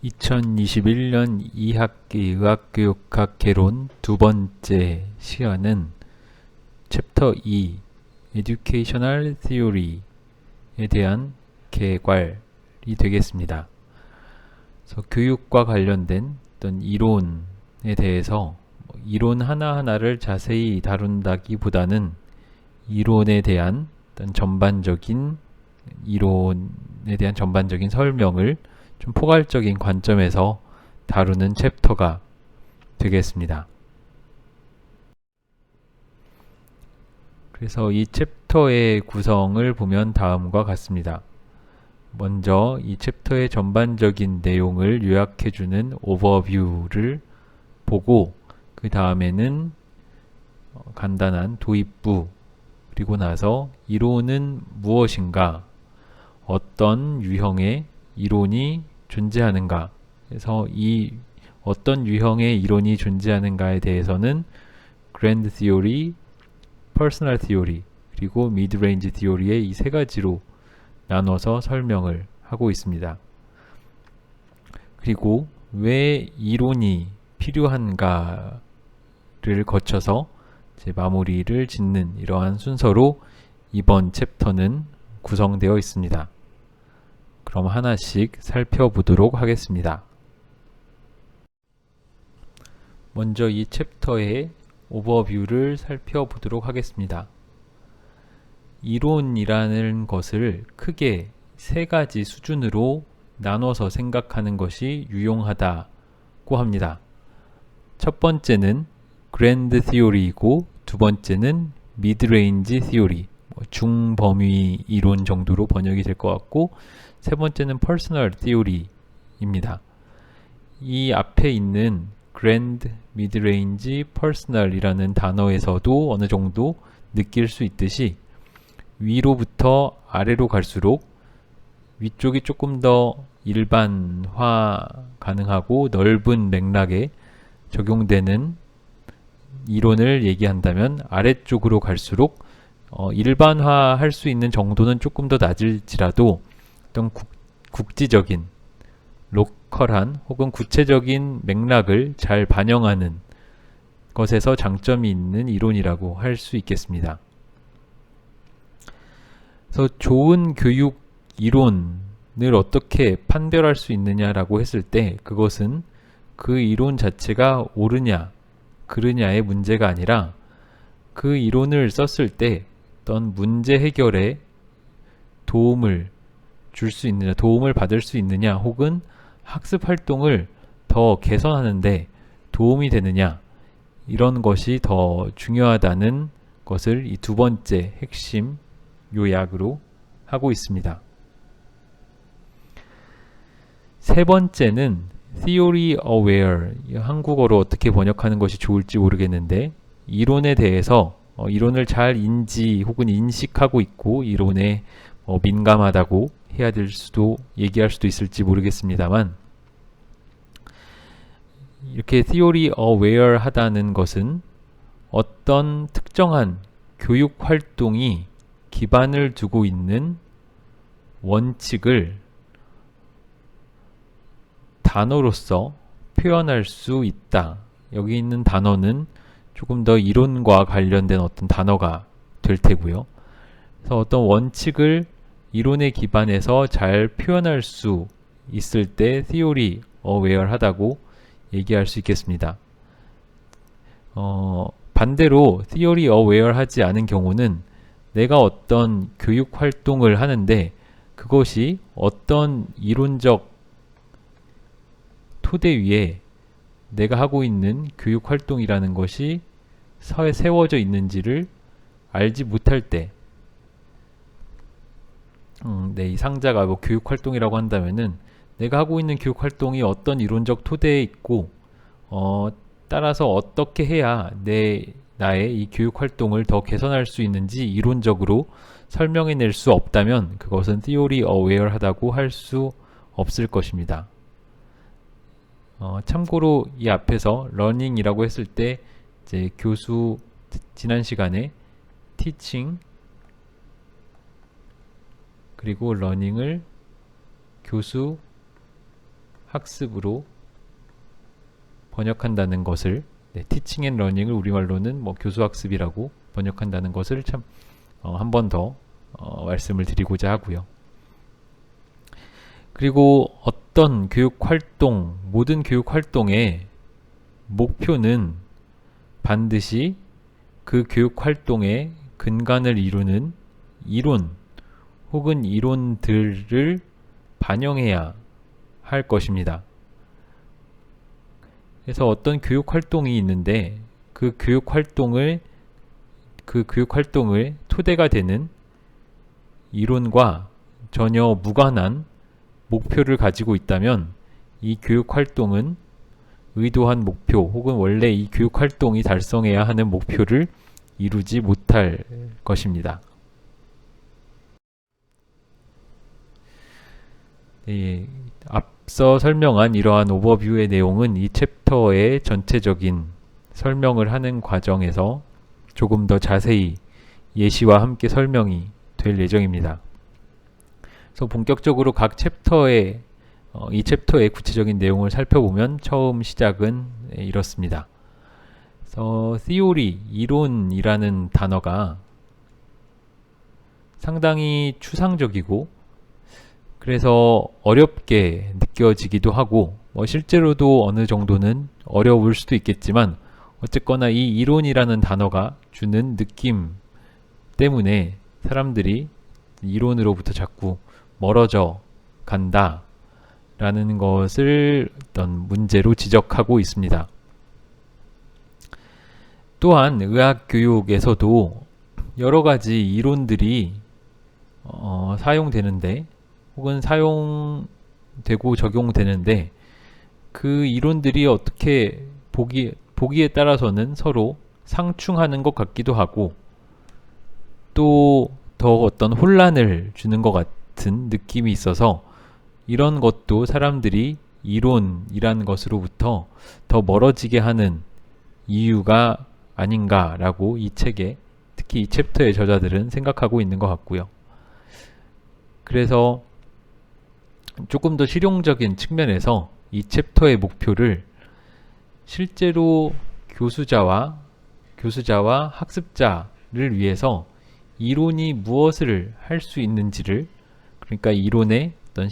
2021년 2학기 의학교육학 개론 두 번째 시간은 챕터 2 Educational Theory에 대한 개괄이 되겠습니다. 그래서 교육과 관련된 어떤 이론에 대해서 이론 하나하나를 자세히 다룬다기보다는 이론에 대한 어떤 이론에 대한 전반적인 설명을 좀 포괄적인 관점에서 다루는 챕터가 되겠습니다. 그래서 이 챕터의 구성을 보면 다음과 같습니다. 먼저 이 챕터의 전반적인 내용을 요약해주는 오버뷰를 보고 그 다음에는 간단한 도입부, 그리고 나서 이론은 무엇인가, 어떤 유형의 이론이 존재하는가, 그래서 이 어떤 유형의 이론이 존재하는가에 대해서는 Grand Theory, Personal Theory, 그리고 Mid-Range Theory의 이 세 가지로 나눠서 설명을 하고 있습니다. 그리고 왜 이론이 필요한가를 거쳐서 이제 마무리를 짓는 이러한 순서로 이번 챕터는 구성되어 있습니다. 그럼 하나씩 살펴보도록 하겠습니다. 먼저 이 챕터의 오버뷰를 살펴보도록 하겠습니다. 이론이라는 것을 크게 세 가지 수준으로 나눠서 생각하는 것이 유용하다고 합니다. 첫 번째는 Grand Theory이고 두 번째는 Mid-Range Theory, 중범위 이론 정도로 번역이 될 것 같고, 세 번째는 Personal Theory입니다. 이 앞에 있는 Grand, Mid-Range, Personal 이라는 단어에서도 어느 정도 느낄 수 있듯이 위로부터 아래로 갈수록 위쪽이 조금 더 일반화 가능하고 넓은 맥락에 적용되는 이론을 얘기한다면 아래쪽으로 갈수록 일반화할 수 있는 정도는 조금 더 낮을지라도 어떤 국지적인, 로컬한 혹은 구체적인 맥락을 잘 반영하는 것에서 장점이 있는 이론이라고 할 수 있겠습니다. 그래서 좋은 교육 이론을 어떻게 판별할 수 있느냐라고 했을 때 그것은 그 이론 자체가 옳으냐 그르냐의 문제가 아니라 그 이론을 썼을 때 어떤 문제 해결에 도움을 줄 수 있느냐, 도움을 받을 수 있느냐, 혹은 학습 활동을 더 개선하는데 도움이 되느냐, 이런 것이 더 중요하다는 것을 이 두 번째 핵심 요약으로 하고 있습니다. 세 번째는 Theory Aware, 한국어로 어떻게 번역하는 것이 좋을지 모르겠는데 이론에 대해서 이론을 잘 인지 혹은 인식하고 있고 이론에 민감하다고 해야 될 수도 얘기할 수도 있을지 모르겠습니다만, 이렇게 Theory Aware 하다는 것은 어떤 특정한 교육 활동이 기반을 두고 있는 원칙을 단어로서 표현할 수 있다. 여기 있는 단어는 조금 더 이론과 관련된 어떤 단어가 될 테고요. 그래서 어떤 원칙을 이론에 기반해서 잘 표현할 수 있을 때 Theory Aware 하다고 얘기할 수 있겠습니다. 반대로 Theory Aware 하지 않은 경우는 내가 어떤 교육 활동을 하는데 그것이 어떤 이론적 토대 위에 내가 하고 있는 교육 활동이라는 것이 세워져 있는지를 알지 못할 때, 이 상자가 교육 활동이라고 한다면은 내가 하고 있는 교육 활동이 어떤 이론적 토대에 있고 따라서 어떻게 해야 나의 이 교육 활동을 더 개선할 수 있는지 이론적으로 설명해낼 수 없다면 그것은 Theory Aware 하다고 할 수 없을 것입니다. 참고로 이 앞에서 Learning이라고 했을 때 이제 교수, 지난 시간에 Teaching 그리고 Learning을 교수 학습으로 번역한다는 것을, 티칭 앤 러닝을 우리말로는 뭐 교수학습이라고 번역한다는 것을 참 한 번 더 말씀을 드리고자 하고요. 그리고 어떤 교육활동, 모든 교육활동의 목표는 반드시 그 교육활동의 근간을 이루는 이론 혹은 이론들을 반영해야 할 것입니다. 그래서 어떤 교육활동이 있는데 그 교육활동을 토대가 되는 이론과 전혀 무관한 목표를 가지고 있다면 이 교육활동은 의도한 목표 혹은 원래 이 교육활동이 달성해야 하는 목표를 이루지 못할 것입니다. 앞서 설명한 이러한 오버뷰의 내용은 이 챕터의 전체적인 설명을 하는 과정에서 조금 더 자세히 예시와 함께 설명이 될 예정입니다. 그래서 본격적으로 각 챕터의 이 챕터의 구체적인 내용을 살펴보면 처음 시작은 이렇습니다. 그래서 theory, 이론이라는 단어가 상당히 추상적이고 그래서 어렵게 느껴지기도 하고 실제로도 어느 정도는 어려울 수도 있겠지만 어쨌거나 이 이론이라는 단어가 주는 느낌 때문에 사람들이 이론으로부터 자꾸 멀어져 간다 라는 것을 어떤 문제로 지적하고 있습니다. 또한 의학 교육에서도 여러 가지 이론들이 사용되는데 혹은 사용되고 적용되는데 그 이론들이 어떻게 보기에 따라서는 서로 상충하는 것 같기도 하고 또 더 어떤 혼란을 주는 것 같은 느낌이 있어서 이런 것도 사람들이 이론이라는 것으로부터 더 멀어지게 하는 이유가 아닌가라고 이 책에 특히 이 챕터의 저자들은 생각하고 있는 것 같고요. 그래서 조금 더 실용적인 측면에서 이 챕터의 목표를 실제로 교수자와 학습자를 위해서 이론이 무엇을 할 수 있는지를, 그러니까 이론의 어떤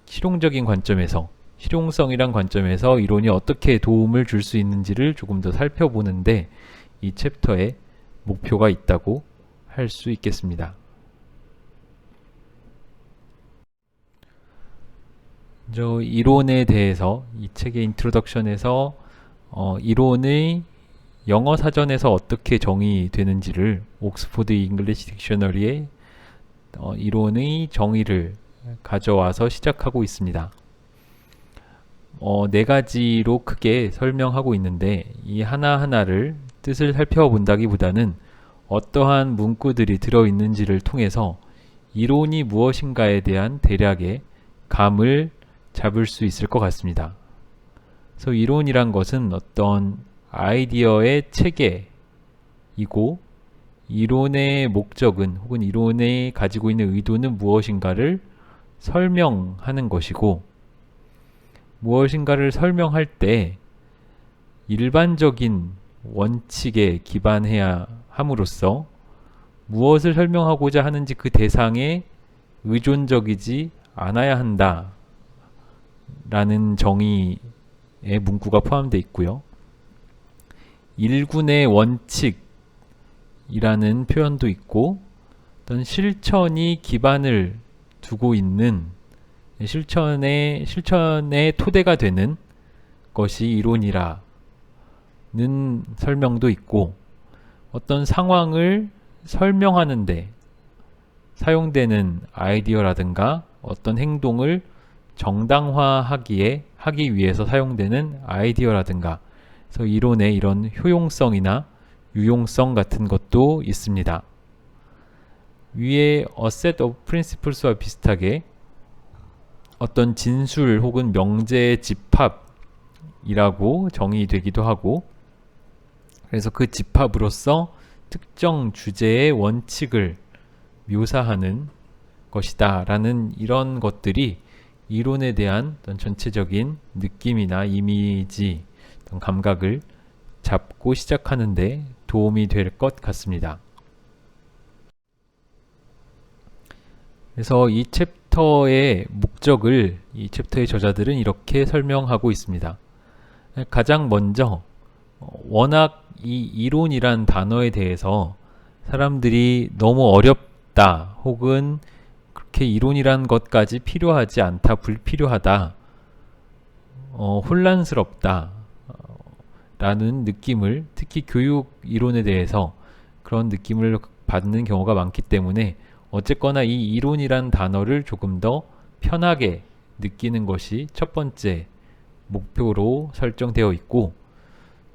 실용적인 관점에서, 실용성이란 관점에서 이론이 어떻게 도움을 줄 수 있는지를 조금 더 살펴보는데 이 챕터에 목표가 있다고 할 수 있겠습니다. 이론에 대해서 이 책의 인트로덕션에서 이론의 영어 사전에서 어떻게 정의되는지를 옥스포드 잉글리시 딕셔너리의 이론의 정의를 가져와서 시작하고 있습니다. 네 가지로 크게 설명하고 있는데 이 하나하나를 뜻을 살펴본다기보다는 어떠한 문구들이 들어있는지를 통해서 이론이 무엇인가에 대한 대략의 감을 잡을 수 있을 것 같습니다. 그래서 이론이란 것은 어떤 아이디어의 체계이고 이론의 목적은 혹은 이론이 가지고 있는 의도는 무엇인가를 설명하는 것이고 무엇인가를 설명할 때 일반적인 원칙에 기반해야 함으로써 무엇을 설명하고자 하는지 그 대상에 의존적이지 않아야 한다 라는 정의의 문구가 포함되어 있고요. 일군의 원칙이라는 표현도 있고 어떤 실천이 기반을 두고 있는 실천의 토대가 되는 것이 이론이라는 설명도 있고 어떤 상황을 설명하는데 사용되는 아이디어라든가 어떤 행동을 정당화하기 위해서 사용되는 아이디어라든가 그래서 이론의 이런 효용성이나 유용성 같은 것도 있습니다. 위에 A set of principles와 비슷하게 어떤 진술 혹은 명제의 집합이라고 정의되기도 하고 그래서 그 집합으로서 특정 주제의 원칙을 묘사하는 것이다 라는 이런 것들이 이론에 대한 어떤 전체적인 느낌이나 이미지, 어떤 감각을 잡고 시작하는데 도움이 될 것 같습니다. 그래서 이 챕터의 목적을 이 챕터의 저자들은 이렇게 설명하고 있습니다. 가장 먼저 워낙 이 이론이란 단어에 대해서 사람들이 너무 어렵다 혹은 그렇게 이론이란 것까지 필요하지 않다, 불필요하다, 혼란스럽다 라는 느낌을, 특히 교육 이론에 대해서 그런 느낌을 받는 경우가 많기 때문에 어쨌거나 이 이론이란 단어를 조금 더 편하게 느끼는 것이 첫 번째 목표로 설정되어 있고,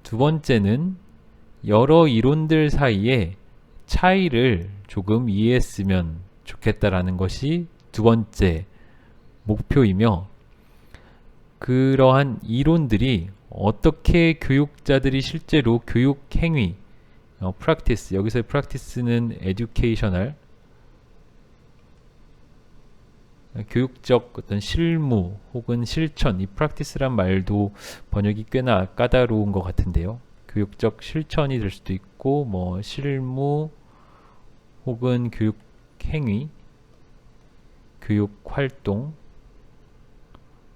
두 번째는 여러 이론들 사이에 차이를 조금 이해했으면 좋겠다라는 것이 두 번째 목표이며, 그러한 이론들이 어떻게 교육자들이 실제로 교육 행위, practice, 여기서의 practice는 educational, 교육적 어떤 실무 혹은 실천, 이 practice란 말도 번역이 꽤나 까다로운 것 같은데요. 교육적 실천이 될 수도 있고, 뭐 실무 혹은 교육 행위, 교육 활동,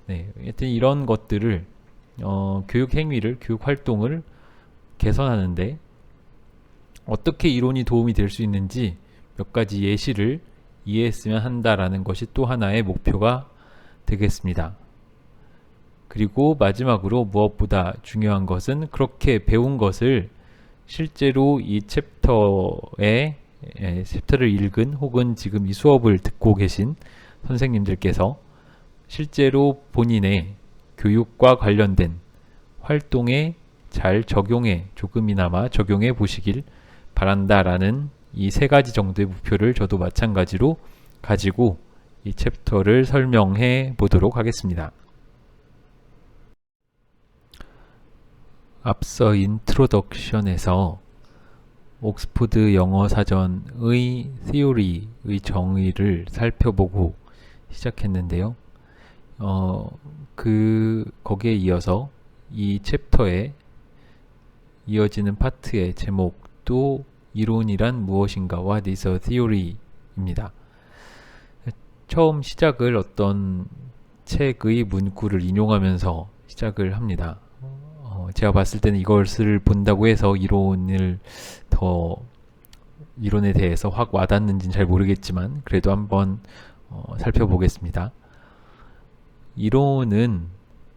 하여튼 이런 것들을 교육 행위를, 교육 활동을 개선하는데 어떻게 이론이 도움이 될 수 있는지 몇 가지 예시를 이해했으면 한다라는 것이 또 하나의 목표가 되겠습니다. 그리고 마지막으로 무엇보다 중요한 것은 그렇게 배운 것을 실제로 이 챕터를 읽은 혹은 지금 이 수업을 듣고 계신 선생님들께서 실제로 본인의 교육과 관련된 활동에 잘 적용해, 조금이나마 적용해 보시길 바란다라는 이 세 가지 정도의 목표를 저도 마찬가지로 가지고 이 챕터를 설명해 보도록 하겠습니다. 앞서 인트로덕션에서 옥스포드 영어 사전의 theory의 정의를 살펴보고 시작했는데요. 거기에 이어서 이 챕터에 이어지는 파트의 제목도 이론이란 무엇인가, What is a theory? 입니다. 처음 시작을 어떤 책의 문구를 인용하면서 시작을 합니다. 제가 봤을 때는 이것을 본다고 해서 이론에 대해서 확 와닿는지는 잘 모르겠지만 그래도 한번 살펴보겠습니다. 이론은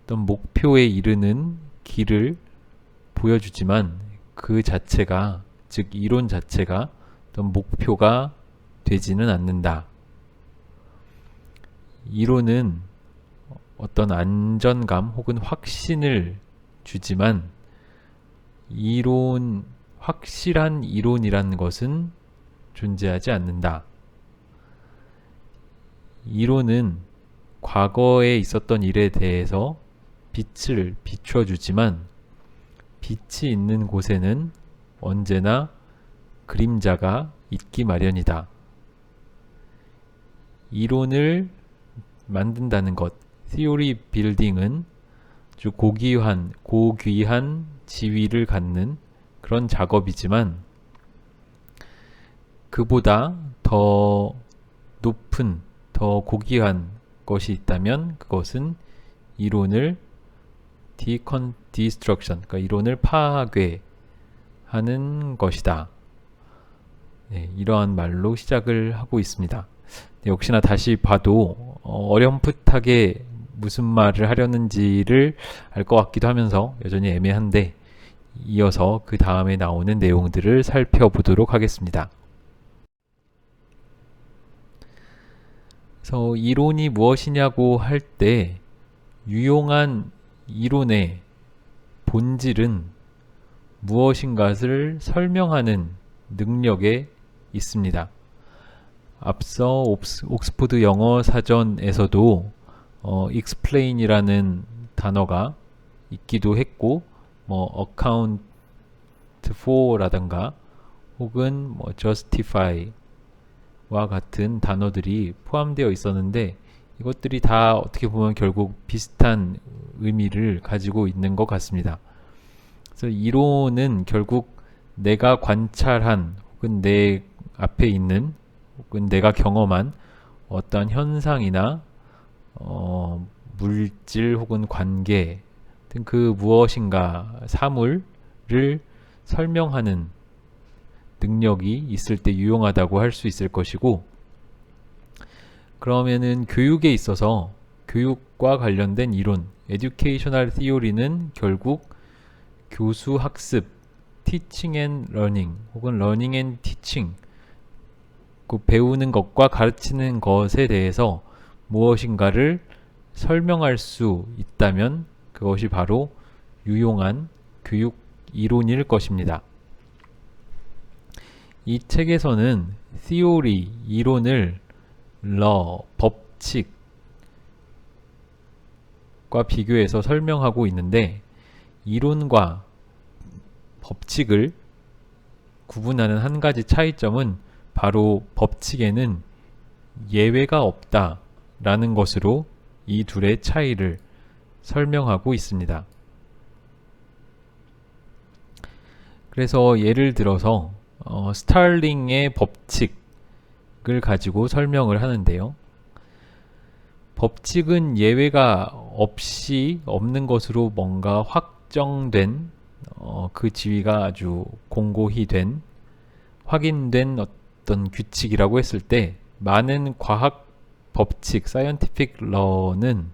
어떤 목표에 이르는 길을 보여주지만 그 자체가, 즉 이론 자체가 어떤 목표가 되지는 않는다. 이론은 어떤 안전감 혹은 확신을 주지만 확실한 이론이라는 것은 존재하지 않는다. 이론은 과거에 있었던 일에 대해서 빛을 비춰주지만 빛이 있는 곳에는 언제나 그림자가 있기 마련이다. 이론을 만든다는 것, theory building은 아주 고귀한 지위를 갖는 그런 작업이지만 그보다 더 높은, 더 고귀한 것이 있다면 그것은 이론을 destruction, 그러니까 이론을 파괴하는 것이다. 이러한 말로 시작을 하고 있습니다. 역시나 다시 봐도 어렴풋하게 무슨 말을 하려는지를 알 것 같기도 하면서 여전히 애매한데, 이어서 그 다음에 나오는 내용들을 살펴보도록 하겠습니다. 그래서 이론이 무엇이냐고 할 때 유용한 이론의 본질은 무엇인가를 설명하는 능력에 있습니다. 앞서 옥스포드 영어 사전에서도 explain이라는 단어가 있기도 했고, account for 라든가 혹은 justify, 같은 단어들이 포함되어 있었는데 이것들이 다 어떻게 보면 결국 비슷한 의미를 가지고 있는 것 같습니다. 그래서 이론은 결국 내가 관찰한 혹은 내 앞에 있는 혹은 내가 경험한 어떤 현상이나 물질 혹은 관계 등 그 무엇인가 사물을 설명하는 능력이 있을 때 유용하다고 할 수 있을 것이고, 그러면은 교육에 있어서 교육과 관련된 이론, educational theory는 결국 교수 학습, teaching and learning 혹은 learning and teaching, 그 배우는 것과 가르치는 것에 대해서 무엇인가를 설명할 수 있다면 그것이 바로 유용한 교육 이론일 것입니다. 이 책에서는 theory, 이론을 law, 법칙과 비교해서 설명하고 있는데, 이론과 법칙을 구분하는 한 가지 차이점은 바로 법칙에는 예외가 없다 라는 것으로 이 둘의 차이를 설명하고 있습니다. 그래서 예를 들어서 스탈링의 법칙을 가지고 설명을 하는데요. 법칙은 예외가 없이 없는 것으로 뭔가 확정된 그 지위가 아주 공고히 된 확인된 어떤 규칙이라고 했을 때, 많은 과학 법칙, scientific law는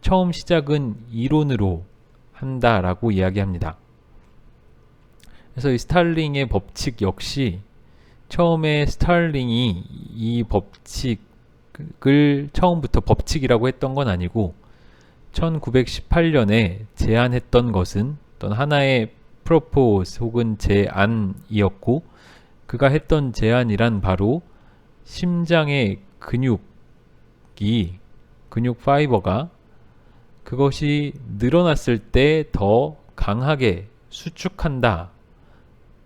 처음 시작은 이론으로 한다라고 이야기합니다. 그래서 이 스탈링의 법칙 역시 처음에 스탈링이 이 법칙을 처음부터 법칙이라고 했던 건 아니고 1918년에 제안했던 것은 어떤 하나의 프로포즈 혹은 제안이었고, 그가 했던 제안이란 바로 심장의 근육 파이버가 그것이 늘어났을 때 더 강하게 수축한다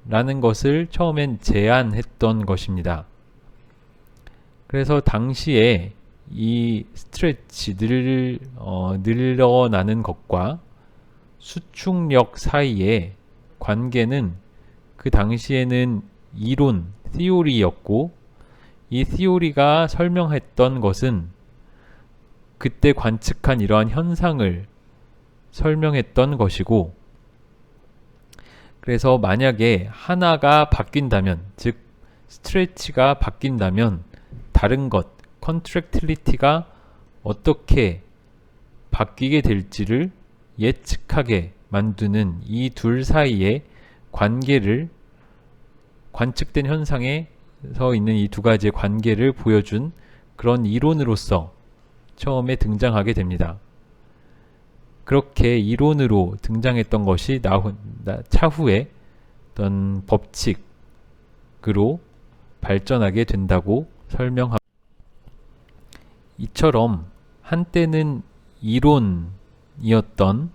라는 것을 처음엔 제안했던 것입니다. 그래서 당시에 이 스트레치, 늘어나는 것과 수축력 사이의 관계는 그 당시에는 이론, theory였고, 이 theory가 설명했던 것은 그때 관측한 이러한 현상을 설명했던 것이고, 그래서 만약에 하나가 바뀐다면, 즉 스트레치가 바뀐다면 다른 것, contractility가 어떻게 바뀌게 될지를 예측하게 만드는 이 둘 사이의 관계를, 관측된 현상에서 있는 이 두 가지의 관계를 보여준 그런 이론으로서 처음에 등장하게 됩니다. 그렇게 이론으로 등장했던 것이 차후에 어떤 법칙으로 발전하게 된다고 설명합니다. 이처럼 한때는 이론이었던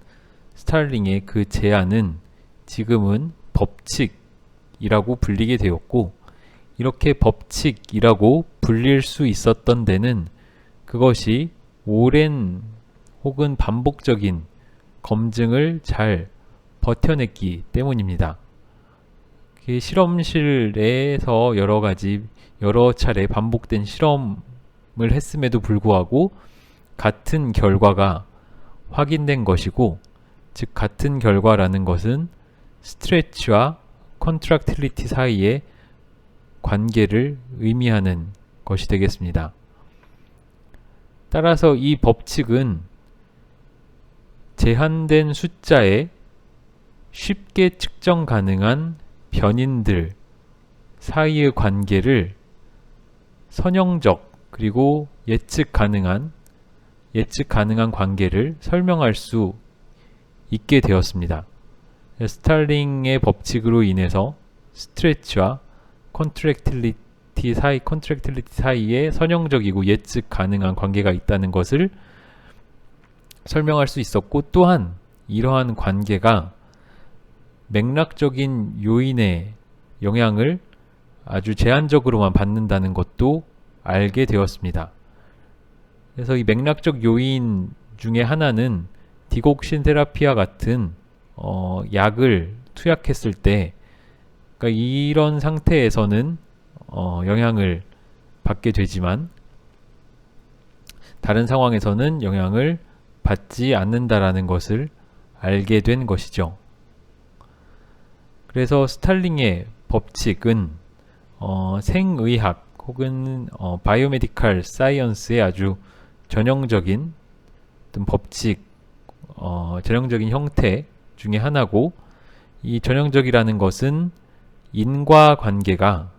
스탈링의 그 제안은 지금은 법칙이라고 불리게 되었고, 이렇게 법칙이라고 불릴 수 있었던 데는 그것이 오랜 혹은 반복적인 검증을 잘 버텨냈기 때문입니다. 실험실에서 여러 차례 반복된 실험을 했음에도 불구하고 같은 결과가 확인된 것이고, 즉 같은 결과라는 것은 스트레치와 컨트랙틸리티 사이의 관계를 의미하는 것이 되겠습니다. 따라서 이 법칙은 제한된 숫자에 쉽게 측정 가능한 변인들 사이의 관계를 선형적 그리고 예측 가능한 관계를 설명할 수 있게 되었습니다. 스탈링의 법칙으로 인해서 스트레치와 컨트랙틸리티 사이에 선형적이고 예측 가능한 관계가 있다는 것을 설명할 수 있었고, 또한 이러한 관계가 맥락적인 요인의 영향을 아주 제한적으로만 받는다는 것도 알게 되었습니다. 그래서 이 맥락적 요인 중에 하나는 디곡신 테라피와 같은 약을 투약했을 때, 그러니까 이런 상태에서는 영향을 받게 되지만 다른 상황에서는 영향을 받지 않는다라는 것을 알게 된 것이죠. 그래서 스탈링의 법칙은 생의학 혹은 바이오메디컬 사이언스의 아주 전형적인 어떤 법칙, 전형적인 형태 중에 하나고, 이 전형적이라는 것은 인과관계가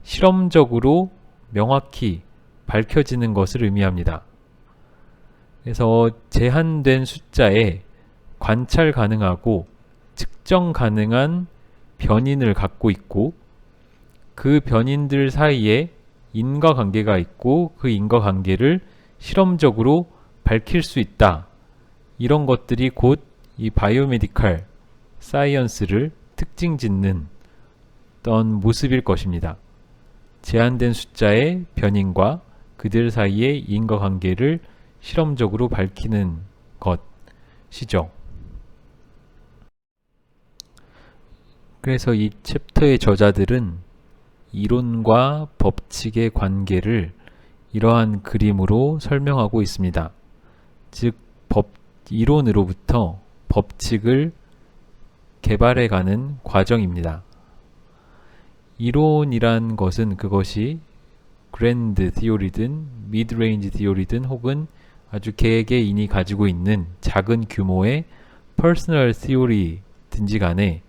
실험적으로 명확히 밝혀지는 것을 의미합니다. 그래서 제한된 숫자에 관찰 가능하고 측정 가능한 변인을 갖고 있고, 그 변인들 사이에 인과관계가 있고 그 인과관계를 실험적으로 밝힐 수 있다. 이런 것들이 곧 이 바이오메디컬 사이언스를 특징 짓는 어떤 모습일 것입니다. 제한된 숫자의 변인과 그들 사이의 인과관계를 실험적으로 밝히는 것이죠. 그래서 이 챕터의 저자들은 이론과 법칙의 관계를 이러한 그림으로 설명하고 있습니다. 즉, 이론으로부터 법칙을 개발해가는 과정입니다. 이론이란 것은 그것이 그랜드 티오리든 미드레인지 티오리든 혹은 아주 개개인이 가지고 있는 작은 규모의 퍼스널 티오리든지 간에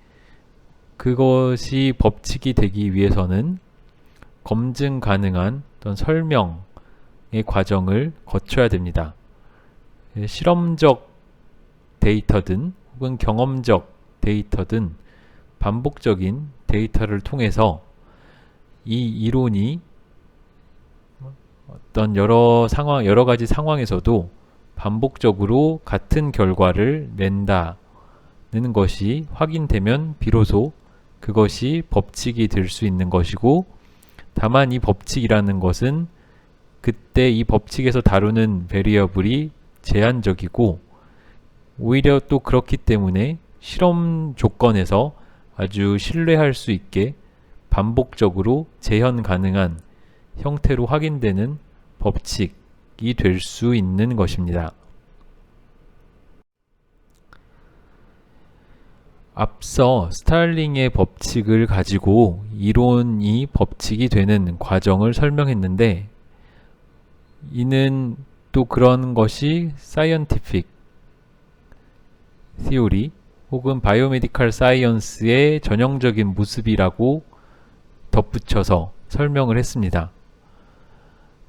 그것이 법칙이 되기 위해서는 검증 가능한 어떤 설명의 과정을 거쳐야 됩니다. 실험적 데이터든 혹은 경험적 데이터든 반복적인 데이터를 통해서 이 이론이 어떤 여러 가지 상황에서도 반복적으로 같은 결과를 낸다는 것이 확인되면 비로소 그것이 법칙이 될 수 있는 것이고, 다만 이 법칙이라는 것은 그때 이 법칙에서 다루는 베리어블이 제한적이고, 오히려 또 그렇기 때문에 실험 조건에서 아주 신뢰할 수 있게 반복적으로 재현 가능한 형태로 확인되는 법칙이 될 수 있는 것입니다. 앞서 스탈링의 법칙을 가지고 이론이 법칙이 되는 과정을 설명했는데, 이는 또 그런 것이 사이언티픽 티오리 혹은 바이오메디컬 사이언스의 전형적인 모습이라고 덧붙여서 설명을 했습니다.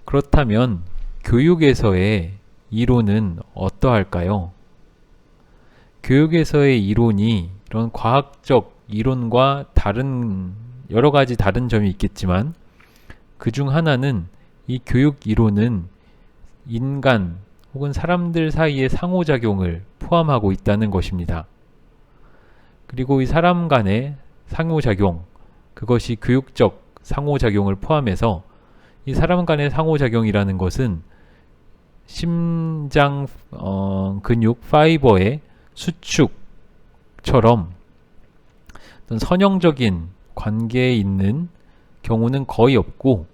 그렇다면 교육에서의 이론은 어떠할까요? 교육에서의 이론이 이런 과학적 이론과 다른 여러 가지 다른 점이 있겠지만, 그 중 하나는 이 교육 이론은 인간 혹은 사람들 사이의 상호작용을 포함하고 있다는 것입니다. 그리고 이 사람 간의 상호작용, 그것이 교육적 상호작용을 포함해서 이 사람 간의 상호작용이라는 것은 심장 근육 파이버의 수축처럼 어떤 선형적인 관계에 있는 경우는 거의 없고,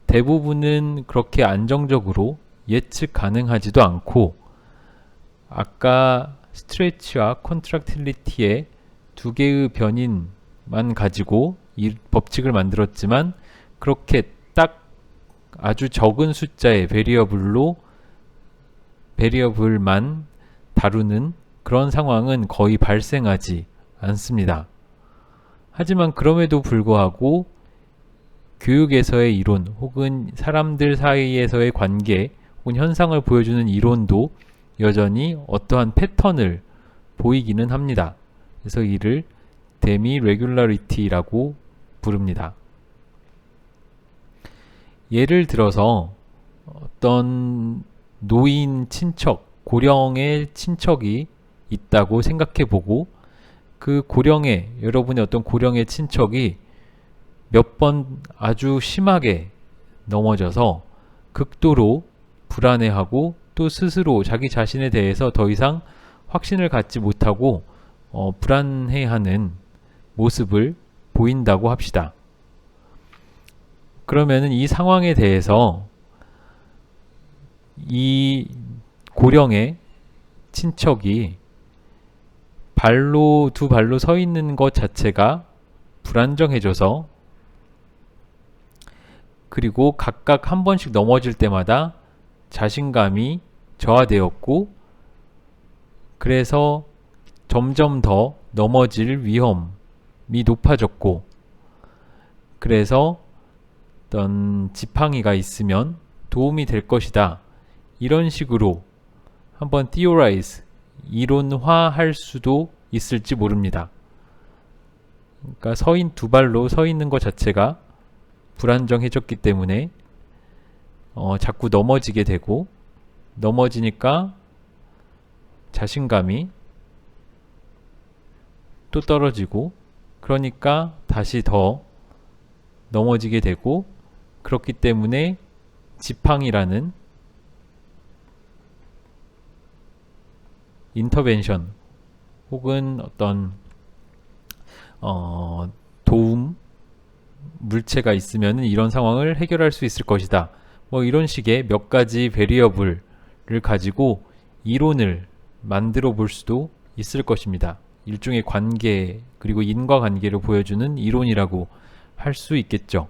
대부분은 그렇게 안정적으로 예측 가능하지도 않고, 아까 스트레치와 컨트랙틸리티의 두 개의 변인만 가지고 이 법칙을 만들었지만, 그렇게 딱 아주 적은 숫자의 베리어블만 다루는 그런 상황은 거의 발생하지 않습니다. 하지만 그럼에도 불구하고 교육에서의 이론 혹은 사람들 사이에서의 관계 혹은 현상을 보여주는 이론도 여전히 어떠한 패턴을 보이기는 합니다. 그래서 이를 데미 레귤러리티라고 부릅니다. 예를 들어서 어떤 노인 친척, 고령의 친척이 있다고 생각해 보고, 그 여러분의 어떤 고령의 친척이 몇 번 아주 심하게 넘어져서 극도로 불안해하고 또 스스로 자기 자신에 대해서 더 이상 확신을 갖지 못하고 불안해하는 모습을 보인다고 합시다. 그러면은 이 상황에 대해서 이 고령의 친척이 두 발로 서 있는 것 자체가 불안정해져서, 그리고 각각 한 번씩 넘어질 때마다 자신감이 저하되었고, 그래서 점점 더 넘어질 위험이 높아졌고, 그래서 어떤 지팡이가 있으면 도움이 될 것이다, 이런 식으로 한번 theorize, 이론화할 수도 있을지 모릅니다. 그러니까 두 발로 서 있는 것 자체가 불안정해졌기 때문에 자꾸 넘어지게 되고, 넘어지니까 자신감이 또 떨어지고, 그러니까 다시 더 넘어지게 되고, 그렇기 때문에 지팡이라는 인터벤션 혹은 어떤 도움 물체가 있으면 이런 상황을 해결할 수 있을 것이다, 뭐 이런 식의 몇 가지 베리어블을 가지고 이론을 만들어 볼 수도 있을 것입니다. 일종의 관계, 그리고 인과관계를 보여주는 이론이라고 할 수 있겠죠.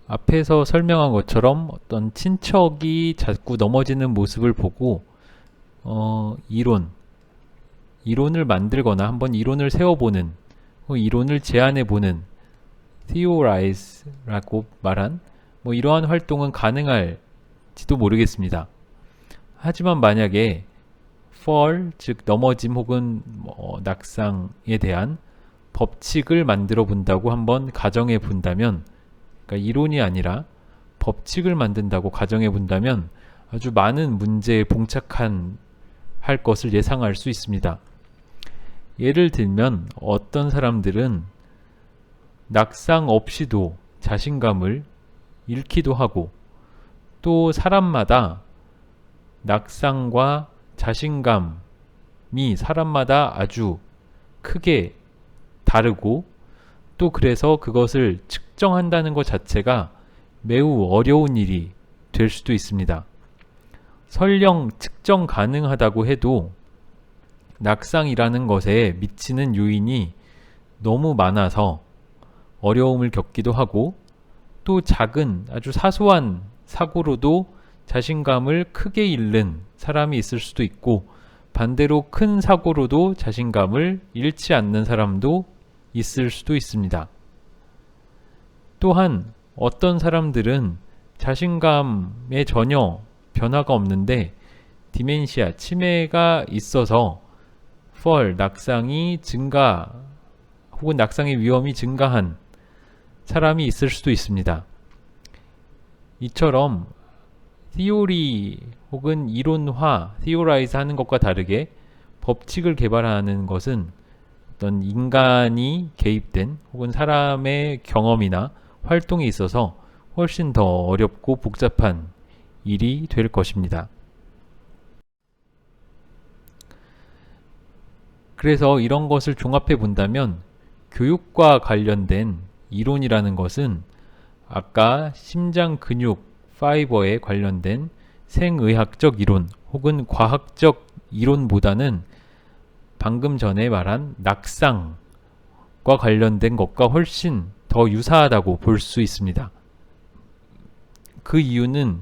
앞에서 설명한 것처럼 어떤 친척이 자꾸 넘어지는 모습을 보고 이론을 만들거나 한번 이론을 세워보는, 이론을 제안해보는, theorize라고 말한 뭐 이러한 활동은 가능할지도 모르겠습니다. 하지만 만약에 fall, 즉 넘어짐 혹은 낙상에 대한 법칙을 만들어 본다고 한번 가정해 본다면, 그러니까 이론이 아니라 법칙을 만든다고 가정해 본다면 아주 많은 문제에 할 것을 예상할 수 있습니다. 예를 들면 어떤 사람들은 낙상 없이도 자신감을 잃기도 하고, 또 사람마다 낙상과 자신감이 사람마다 아주 크게 다르고, 또 그래서 그것을 측정한다는 것 자체가 매우 어려운 일이 될 수도 있습니다. 설령 측정 가능하다고 해도 낙상이라는 것에 미치는 요인이 너무 많아서 어려움을 겪기도 하고, 또 작은 아주 사소한 사고로도 자신감을 크게 잃는 사람이 있을 수도 있고, 반대로 큰 사고로도 자신감을 잃지 않는 사람도 있을 수도 있습니다. 또한 어떤 사람들은 자신감에 전혀 변화가 없는데 디멘시아, 치매가 있어서 낙상이 증가 혹은 낙상의 위험이 증가한 사람이 있을 수도 있습니다. 이처럼 티오리 혹은 이론화, theorize 하는 것과 다르게 법칙을 개발하는 것은 어떤 인간이 개입된 혹은 사람의 경험이나 활동에 있어서 훨씬 더 어렵고 복잡한 일이 될 것입니다. 그래서 이런 것을 종합해 본다면 교육과 관련된 이론이라는 것은 아까 심장 근육 파이버에 관련된 생의학적 이론 혹은 과학적 이론보다는 방금 전에 말한 낙상과 관련된 것과 훨씬 더 유사하다고 볼 수 있습니다. 그 이유는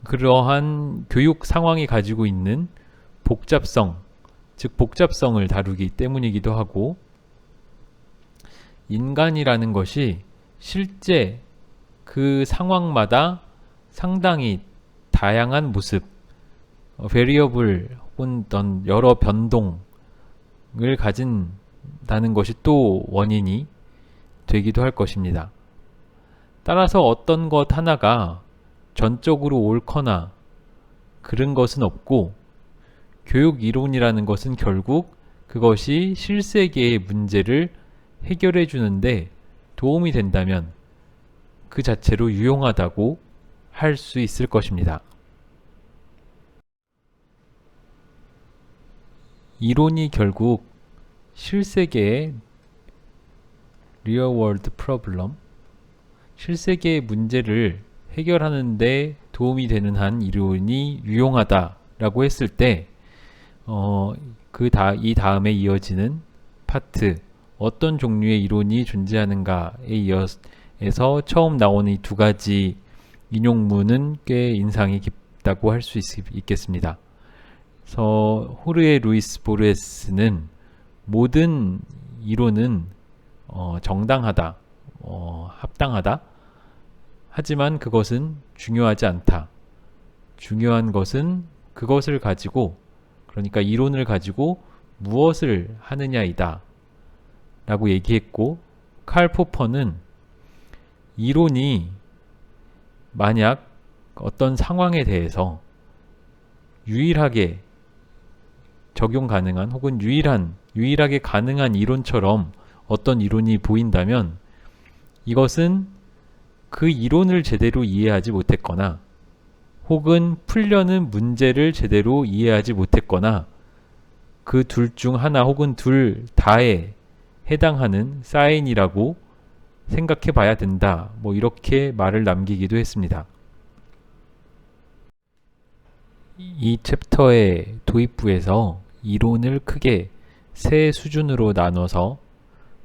그러한 교육 상황이 가지고 있는 복잡성, 즉 복잡성을 다루기 때문이기도 하고, 인간이라는 것이 실제 그 상황마다 상당히 다양한 모습, 베리어블 혹은 여러 변동을 가진다는 것이 또 원인이 되기도 할 것입니다. 따라서 어떤 것 하나가 전적으로 옳거나 그런 것은 없고, 교육 이론이라는 것은 결국 그것이 실세계의 문제를 해결해 주는데 도움이 된다면 그 자체로 유용하다고 할 수 있을 것입니다. 이론이 결국 실세계의 real world problem, 실세계의 문제를 해결하는 데 도움이 되는 한 이론이 유용하다라고 했을 때 이 다음에 이어지는 파트, 어떤 종류의 이론이 존재하는가에 이어서 처음 나오는 이 두 가지 인용문은 꽤 인상이 깊다고 할 수 있겠습니다. 그래서 호르헤 루이스 보르헤스는 모든 이론은 정당하다, 합당하다. 하지만 그것은 중요하지 않다. 중요한 것은 그것을 가지고, 그러니까 이론을 가지고 무엇을 하느냐이다 라고 얘기했고, 칼 포퍼는 이론이 만약 어떤 상황에 대해서 유일하게 적용 가능한 혹은 유일하게 가능한 이론처럼 어떤 이론이 보인다면 이것은 그 이론을 제대로 이해하지 못했거나 혹은 풀려는 문제를 제대로 이해하지 못했거나 그 둘 중 하나 혹은 둘 다에 해당하는 사인이라고 생각해 봐야 된다. 이렇게 말을 남기기도 했습니다. 이 챕터의 도입부에서 이론을 크게 세 수준으로 나눠서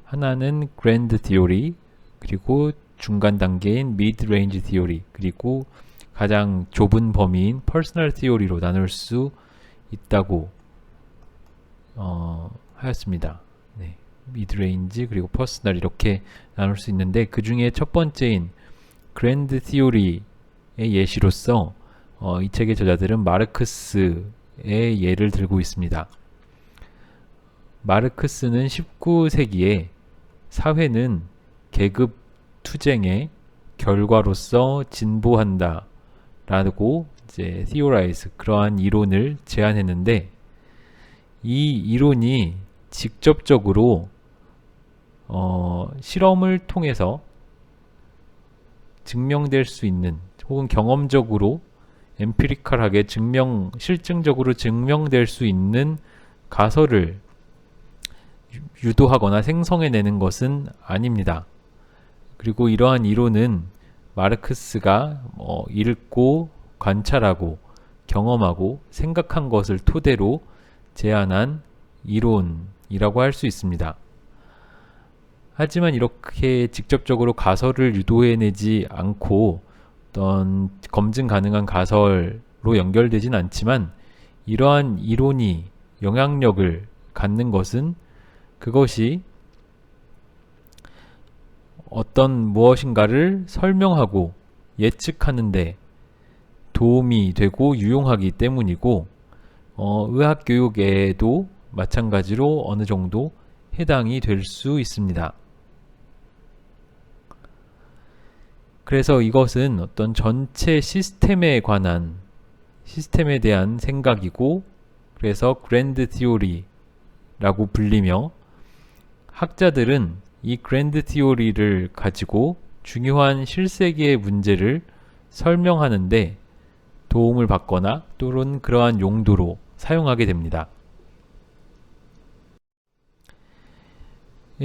하나는 Grand Theory, 그리고 중간 단계인 Mid Range Theory, 그리고 가장 좁은 범위인 Personal Theory로 나눌 수 있다고 하였습니다. 네. Mid Range 그리고 Personal 이렇게 나눌 수 있는데 그 중에 첫 번째인 Grand Theory의 예시로서 이 책의 저자들은 마르크스의 예를 들고 있습니다. 마르크스는 19세기에 사회는 계급 투쟁의 결과로서 진보한다 라고 이제 theorize, 그러한 이론을 제안했는데 이 이론이 직접적으로 실험을 통해서 증명될 수 있는 혹은 경험적으로 엠피리컬하게 실증적으로 증명될 수 있는 가설을 유도하거나 생성해내는 것은 아닙니다. 그리고 이러한 이론은 마르크스가 읽고 관찰하고 경험하고 생각한 것을 토대로 제안한 이론이라고 할 수 있습니다. 하지만 이렇게 직접적으로 가설을 유도해내지 않고 어떤 검증 가능한 가설로 연결되진 않지만 이러한 이론이 영향력을 갖는 것은 그것이 어떤 무엇인가를 설명하고 예측하는데 도움이 되고 유용하기 때문이고 의학 교육에도 마찬가지로 어느 정도 해당이 될 수 있습니다. 그래서 이것은 어떤 전체 시스템에 대한 생각이고, 그래서 그랜드 티오리라고 불리며 학자들은 이 그랜드 티오리를 가지고 중요한 실세계의 문제를 설명하는데 도움을 받거나 또는 그러한 용도로 사용하게 됩니다.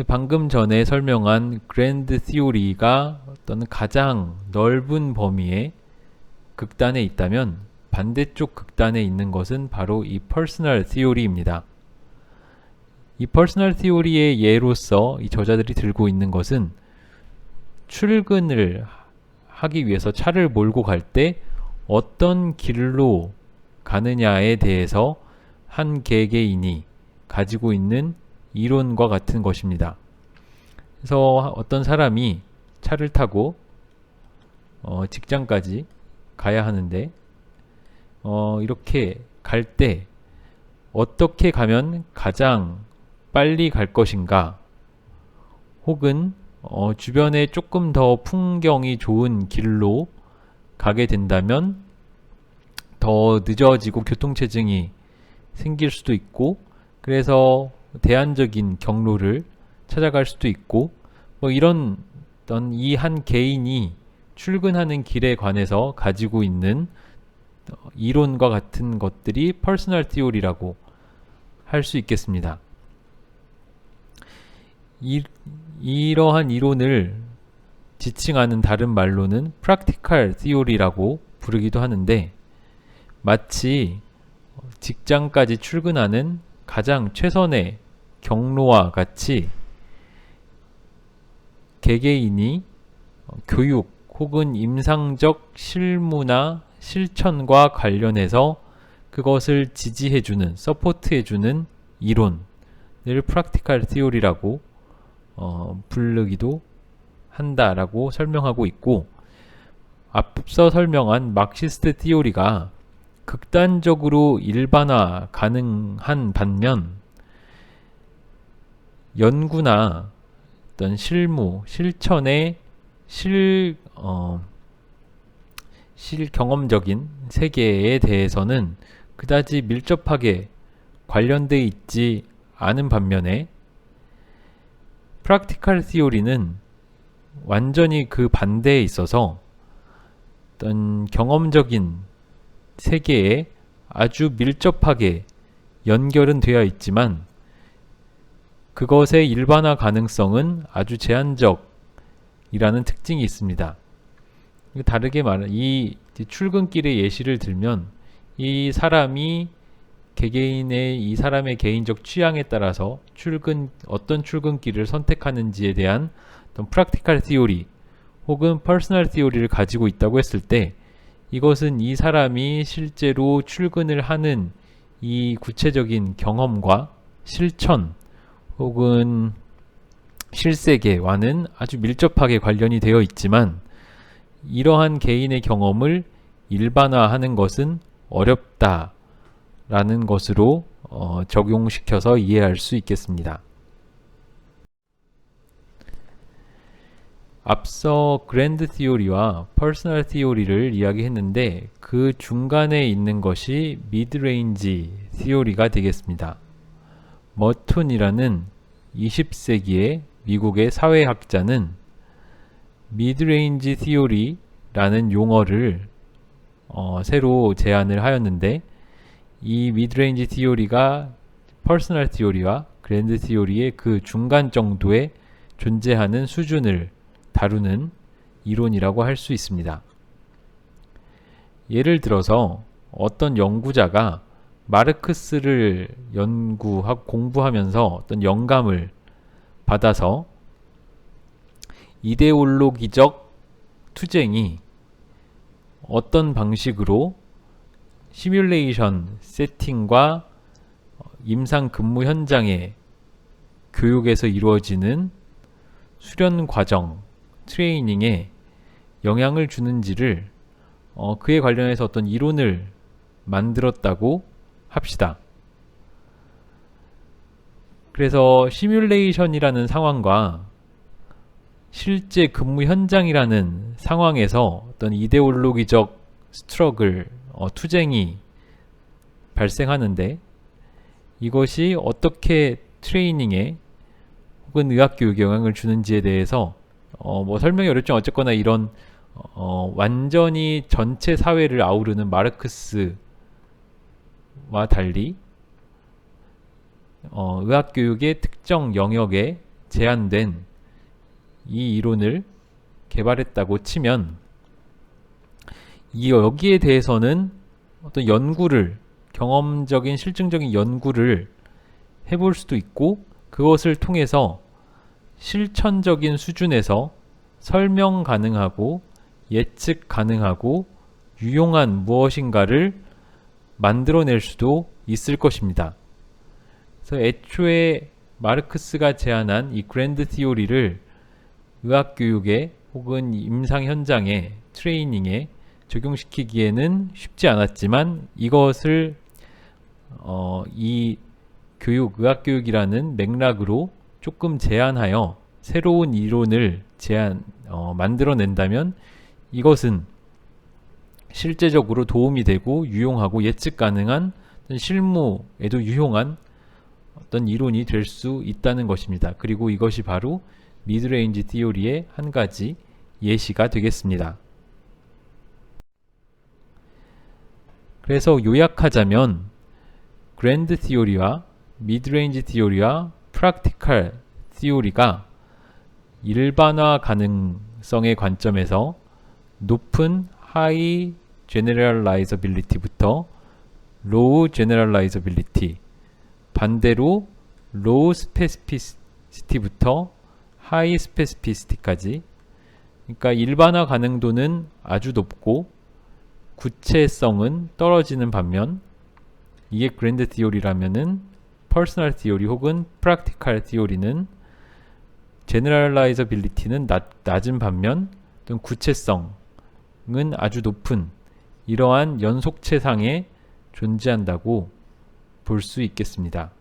방금 전에 설명한 그랜드 티오리가 어떤 가장 넓은 범위의 극단에 있다면 반대쪽 극단에 있는 것은 바로 이 퍼스널 티오리입니다. 이 퍼스널 티오리의 예로서 이 저자들이 들고 있는 것은 출근을 하기 위해서 차를 몰고 갈 때 어떤 길로 가느냐에 대해서 한 개개인이 가지고 있는 이론과 같은 것입니다. 그래서 어떤 사람이 차를 타고 직장까지 가야 하는데 이렇게 갈 때 어떻게 가면 가장 빨리 갈 것인가, 혹은 주변에 조금 더 풍경이 좋은 길로 가게 된다면 더 늦어지고 교통체증이 생길 수도 있고, 그래서 대안적인 경로를 찾아갈 수도 있고, 뭐 이런 이 한 개인이 출근하는 길에 관해서 가지고 있는 이론과 같은 것들이 퍼스널 티오리라고 할 수 있겠습니다. 이러한 이론을 지칭하는 다른 말로는 프랙티컬 티오리라고 부르기도 하는데, 마치 직장까지 출근하는 가장 최선의 경로와 같이 개개인이 교육 혹은 임상적 실무나 실천과 관련해서 그것을 지지해주는, 서포트해주는 이론을 프랙티컬 티오리라고 부르기도 한다라고 설명하고 있고, 앞서 설명한 막시스트 티오리가 극단적으로 일반화 가능한 반면 연구나 어떤 실무, 실천의 실경험적인 세계에 대해서는 그다지 밀접하게 관련되어 있지 않은 반면에 프랙티컬 티오리는 완전히 그 반대에 있어서 어떤 경험적인 세계에 아주 밀접하게 연결은 되어 있지만 그것의 일반화 가능성은 아주 제한적이라는 특징이 있습니다. 다르게 말하면 이 출근길의 예시를 들면 이 사람이 개개인의 이 사람의 개인적 취향에 따라서 어떤 출근길을 선택하는지에 대한 어떤 프랙티컬 티오리 혹은 퍼스널 티오리를 가지고 있다고 했을 때, 이것은 이 사람이 실제로 출근을 하는 이 구체적인 경험과 실천 혹은 실세계와는 아주 밀접하게 관련이 되어 있지만, 이러한 개인의 경험을 일반화하는 것은 어렵다라는 것으로 적용시켜서 이해할 수 있겠습니다. 앞서 그랜드 티오리와 퍼스널 티오리를 이야기했는데, 그 중간에 있는 것이 미드레인지 티오리가 되겠습니다. 머튼이라는 20세기의 미국의 사회학자는 미드레인지 티오리라는 용어를 새로 제안을 하였는데, 이 미드레인지 티오리가 퍼스널 티오리와 그랜드 티오리의 그 중간 정도에 존재하는 수준을 다루는 이론이라고 할 수 있습니다. 예를 들어서 어떤 연구자가 마르크스를 공부하면서 어떤 영감을 받아서 이데올로기적 투쟁이 어떤 방식으로 시뮬레이션 세팅과 임상 근무 현장의 교육에서 이루어지는 수련 과정, 트레이닝에 영향을 주는지를 그에 관련해서 어떤 이론을 만들었다고 합시다. 그래서 시뮬레이션이라는 상황과 실제 근무 현장이라는 상황에서 어떤 이데올로기적 스트러글, 투쟁이 발생하는데, 이것이 어떻게 트레이닝에 혹은 의학교육에 영향을 주는지에 대해서 뭐 설명이 어렵지만 어쨌거나 이런 완전히 전체 사회를 아우르는 마르크스와 달리 의학교육의 특정 영역에 제한된 이 이론을 개발했다고 치면, 여기에 대해서는 어떤 경험적인 실증적인 연구를 해볼 수도 있고, 그것을 통해서 실천적인 수준에서 설명 가능하고 예측 가능하고 유용한 무엇인가를 만들어낼 수도 있을 것입니다. 그래서 애초에 마르크스가 제안한 이 그랜드 티오리를 의학교육에 혹은 임상 현장에, 트레이닝에 적용시키기에는 쉽지 않았지만, 이것을 이 의학교육이라는 맥락으로 조금 제한하여 새로운 이론을 만들어낸다면, 이것은 실제적으로 도움이 되고 유용하고 예측 가능한 실무에도 유용한 어떤 이론이 될 수 있다는 것입니다. 그리고 이것이 바로 미드레인지 티오리의 한 가지 예시가 되겠습니다. 그래서 요약하자면 그랜드 티오리와 미드레인지 티오리와 프랙티컬 티오리가 일반화 가능성의 관점에서 높은 하이 제너럴라이저빌리티부터 로우 제너럴라이저빌리티, 반대로 로우 스페시피시티부터 하이 스페시피시티까지, 그러니까 일반화 가능도는 아주 높고 구체성은 떨어지는 반면, 이게 그랜드 티오리라면은 퍼스널 티오리 혹은 프랙티컬 티오리는 제너럴라이저빌리티는 낮은 반면 또는 구체성은 아주 높은 이러한 연속체상에 존재한다고 볼 수 있겠습니다.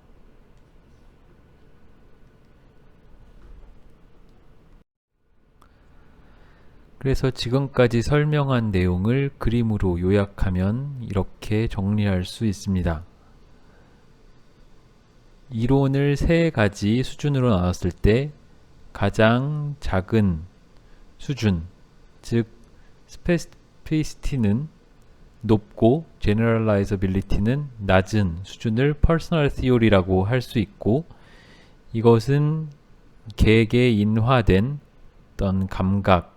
그래서 지금까지 설명한 내용을 그림으로 요약하면 이렇게 정리할 수 있습니다. 이론을 세 가지 수준으로 나눴을 때 가장 작은 수준, 즉 스페시피시티는 높고 제너럴라이저빌리티는 낮은 수준을 퍼스널 티오리라고 할 수 있고, 이것은 개개인화된 어떤 감각이고,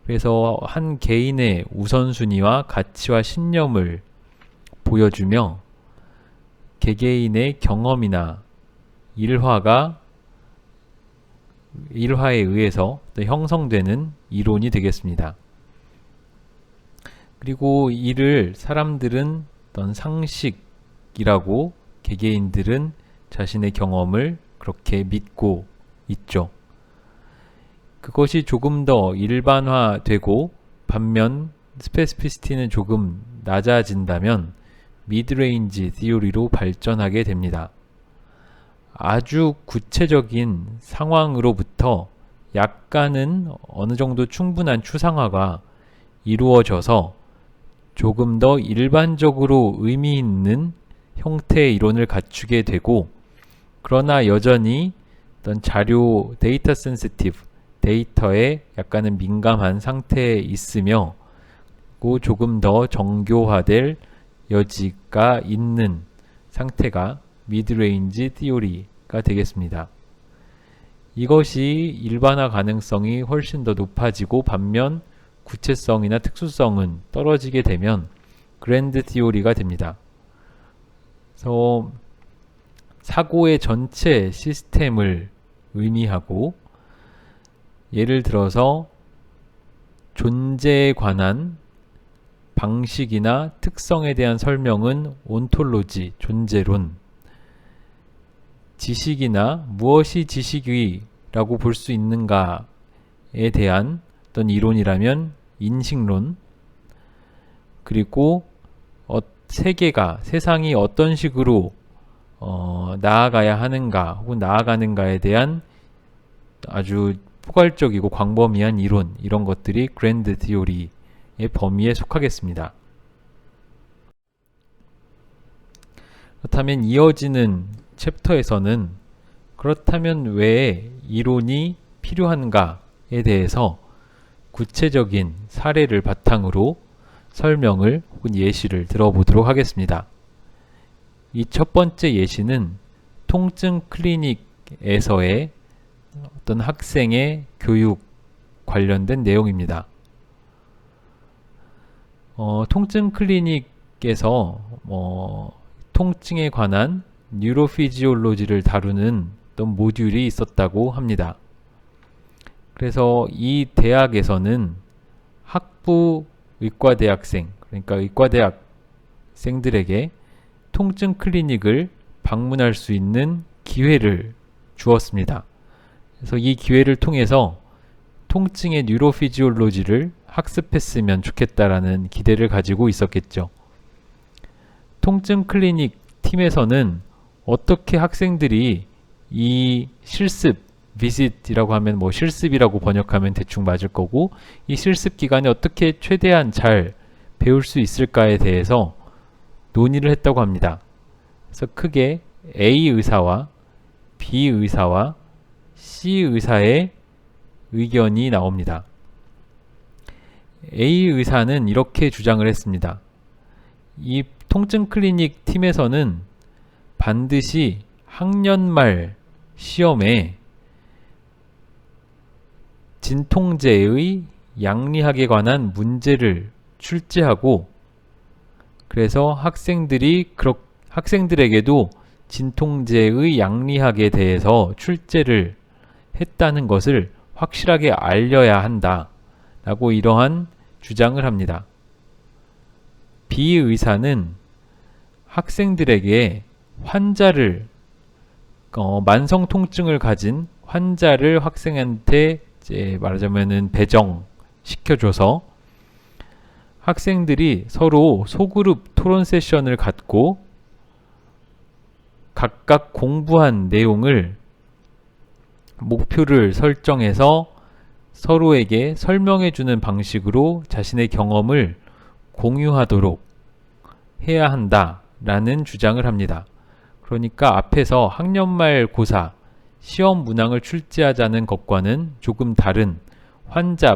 그래서 한 개인의 우선순위와 가치와 신념을 보여주며 개개인의 경험이나 일화에 의해서 형성되는 이론이 되겠습니다. 그리고 이를 사람들은 어떤 상식이라고, 개개인들은 자신의 경험을 그렇게 믿고 있죠. 그것이 조금 더 일반화되고 반면 스페시피시티는 조금 낮아진다면 미드레인지 티오리로 발전하게 됩니다. 아주 구체적인 상황으로부터 약간은 어느 정도 충분한 추상화가 이루어져서 조금 더 일반적으로 의미 있는 형태의 이론을 갖추게 되고, 그러나 여전히 어떤 자료 데이터 센시티브, 데이터에 약간은 민감한 상태에 있으며 조금 더 정교화될 여지가 있는 상태가 미드레인지 티오리가 되겠습니다. 이것이 일반화 가능성이 훨씬 더 높아지고 반면 구체성이나 특수성은 떨어지게 되면 그랜드 티오리가 됩니다. 그래서 사고의 전체 시스템을 의미하고, 예를 들어서 존재에 관한 방식이나 특성에 대한 설명은 온톨로지, 존재론, 지식이나 무엇이 지식이라고 볼 수 있는가에 대한 어떤 이론이라면 인식론, 그리고 세상이 어떤 식으로 나아가야 하는가 혹은 나아가는가에 대한 아주 포괄적이고 광범위한 이론, 이런 것들이 그랜드 티오리의 범위에 속하겠습니다. 그렇다면 이어지는 챕터에서는 그렇다면 왜 이론이 필요한가에 대해서 구체적인 사례를 바탕으로 설명을 혹은 예시를 들어보도록 하겠습니다. 이 첫 번째 예시는 통증 클리닉에서의 어떤 학생의 교육 관련된 내용입니다. 통증 클리닉에서 통증에 관한 뉴로피지올로지를 다루는 어떤 모듈이 있었다고 합니다. 그래서 이 대학에서는 학부 의과대학생, 그러니까 의과대학생들에게 통증 클리닉을 방문할 수 있는 기회를 주었습니다. 그래서 이 기회를 통해서 통증의 뉴로피지올로지를 학습했으면 좋겠다라는 기대를 가지고 있었겠죠. 통증 클리닉 팀에서는 어떻게 학생들이 이 실습, 비짓이라고 하면 실습이라고 번역하면 대충 맞을 거고, 이 실습 기간에 어떻게 최대한 잘 배울 수 있을까에 대해서 논의를 했다고 합니다. 그래서 크게 A 의사와 B 의사와 C 의사의 의견이 나옵니다. A 의사는 이렇게 주장을 했습니다. 이 통증 클리닉 팀에서는 반드시 학년 말 시험에 진통제의 양리학에 관한 문제를 출제하고, 그래서 학생들에게도 진통제의 양리학에 대해서 출제를 했다는 것을 확실하게 알려야 한다 라고 이러한 주장을 합니다. B 의사는 학생들에게 만성 통증을 가진 환자를 학생한테 이제 말하자면은 배정시켜줘서 학생들이 서로 소그룹 토론 세션을 갖고 각각 공부한 내용을 목표를 설정해서 서로에게 설명해주는 방식으로 자신의 경험을 공유하도록 해야 한다라는 주장을 합니다. 그러니까 앞에서 학년 말 고사, 시험 문항을 출제하자는 것과는 조금 다른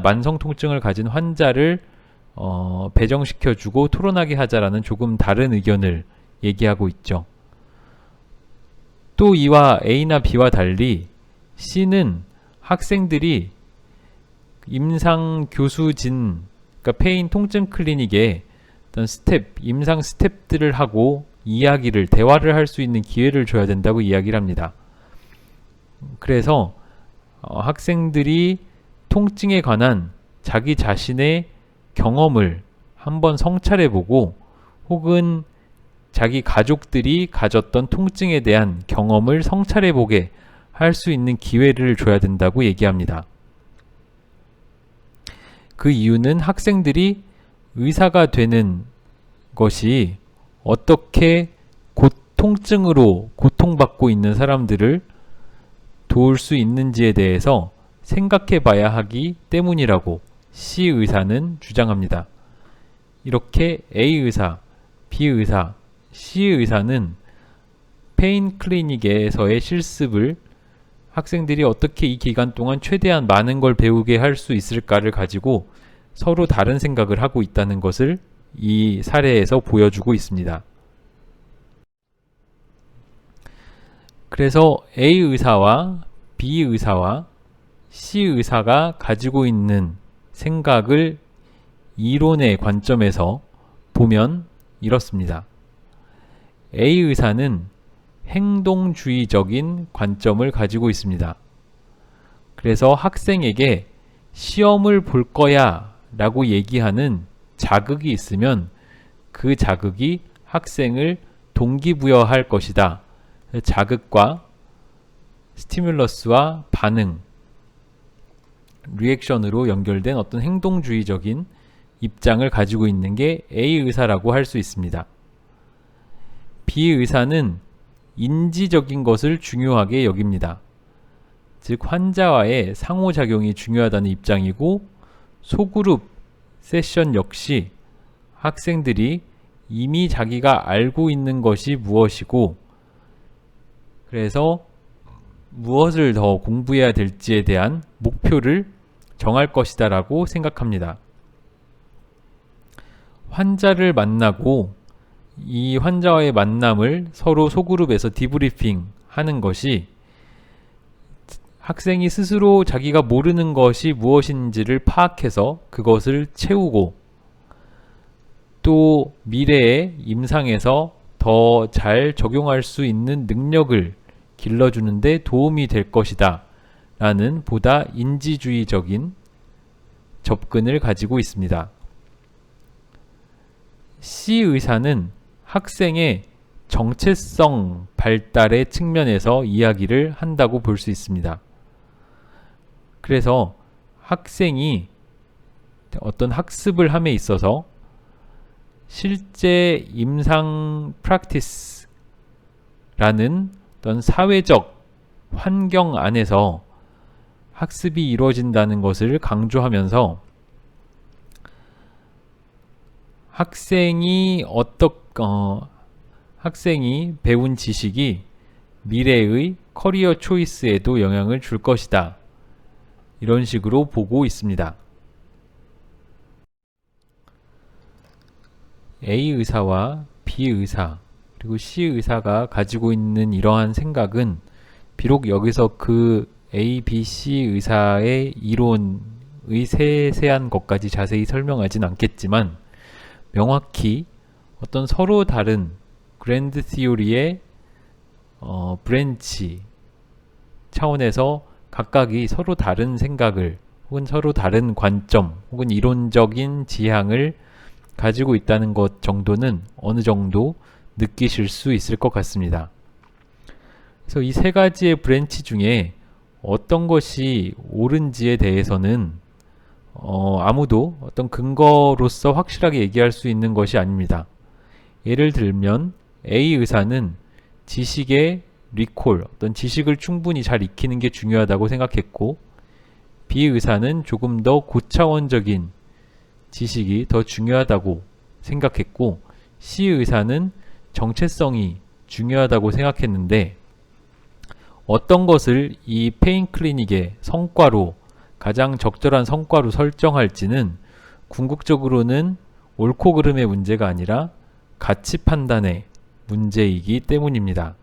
만성 통증을 가진 환자를 배정시켜주고 토론하게 하자라는 조금 다른 의견을 얘기하고 있죠. 또 이와 A나 B와 달리 C는 학생들이 임상 교수진, 그러니까 페인 통증 클리닉의 어떤 임상 스텝들을 하고 대화를 할 수 있는 기회를 줘야 된다고 이야기를 합니다. 그래서 학생들이 통증에 관한 자기 자신의 경험을 한번 성찰해보고, 혹은 자기 가족들이 가졌던 통증에 대한 경험을 성찰해보게 할 수 있는 기회를 줘야 된다고 얘기합니다. 그 이유는 학생들이 의사가 되는 것이 어떻게 통증으로 고통받고 있는 사람들을 도울 수 있는지에 대해서 생각해 봐야 하기 때문이라고 C 의사는 주장합니다. 이렇게 A 의사, B 의사, C 의사는 페인 클리닉에서의 실습을 학생들이 어떻게 이 기간 동안 최대한 많은 걸 배우게 할 수 있을까를 가지고 서로 다른 생각을 하고 있다는 것을 이 사례에서 보여주고 있습니다. 그래서 A 의사와 B 의사와 C 의사가 가지고 있는 생각을 이론의 관점에서 보면 이렇습니다. A 의사는 행동주의적인 관점을 가지고 있습니다. 그래서 학생에게 시험을 볼 거야 라고 얘기하는 자극이 있으면 그 자극이 학생을 동기부여할 것이다. 자극과 스티뮬러스와 반응, 리액션으로 연결된 어떤 행동주의적인 입장을 가지고 있는 게 A 의사라고 할 수 있습니다. B 의사는 인지적인 것을 중요하게 여깁니다. 즉 환자와의 상호작용이 중요하다는 입장이고, 소그룹 세션 역시 학생들이 이미 자기가 알고 있는 것이 무엇이고, 그래서 무엇을 더 공부해야 될지에 대한 목표를 정할 것이다 라고 생각합니다. 환자를 만나고 이 환자와의 만남을 서로 소그룹에서 디브리핑 하는 것이 학생이 스스로 자기가 모르는 것이 무엇인지를 파악해서 그것을 채우고, 또 미래의 임상에서 더 잘 적용할 수 있는 능력을 길러주는 데 도움이 될 것이다 라는 보다 인지주의적인 접근을 가지고 있습니다. C 의사는 학생의 정체성 발달의 측면에서 이야기를 한다고 볼 수 있습니다. 그래서 학생이 어떤 학습을 함에 있어서 실제 임상 프랙티스라는 어떤 사회적 환경 안에서 학습이 이루어진다는 것을 강조하면서, 학생이 배운 지식이 미래의 커리어 초이스에도 영향을 줄 것이다. 이런 식으로 보고 있습니다. A 의사와 B 의사 그리고 C 의사가 가지고 있는 이러한 생각은 비록 여기서 그 A, B, C 의사의 이론의 세세한 것까지 자세히 설명하진 않겠지만 명확히 어떤 서로 다른 그랜드 시오리의 브랜치 차원에서 각각이 서로 다른 생각을 혹은 서로 다른 관점 혹은 이론적인 지향을 가지고 있다는 것 정도는 어느 정도 느끼실 수 있을 것 같습니다. 그래서 이 세 가지의 브랜치 중에 어떤 것이 옳은지에 대해서는 아무도 어떤 근거로서 확실하게 얘기할 수 있는 것이 아닙니다. 예를 들면 A 의사는 지식의 리콜, 어떤 지식을 충분히 잘 익히는 게 중요하다고 생각했고 B 의사는 조금 더 고차원적인 지식이 더 중요하다고 생각했고 C 의사는 정체성이 중요하다고 생각했는데 어떤 것을 이 페인 클리닉의 성과로 가장 적절한 성과로 설정할지는 궁극적으로는 옳고 그름의 문제가 아니라 가치 판단의 문제이기 때문입니다.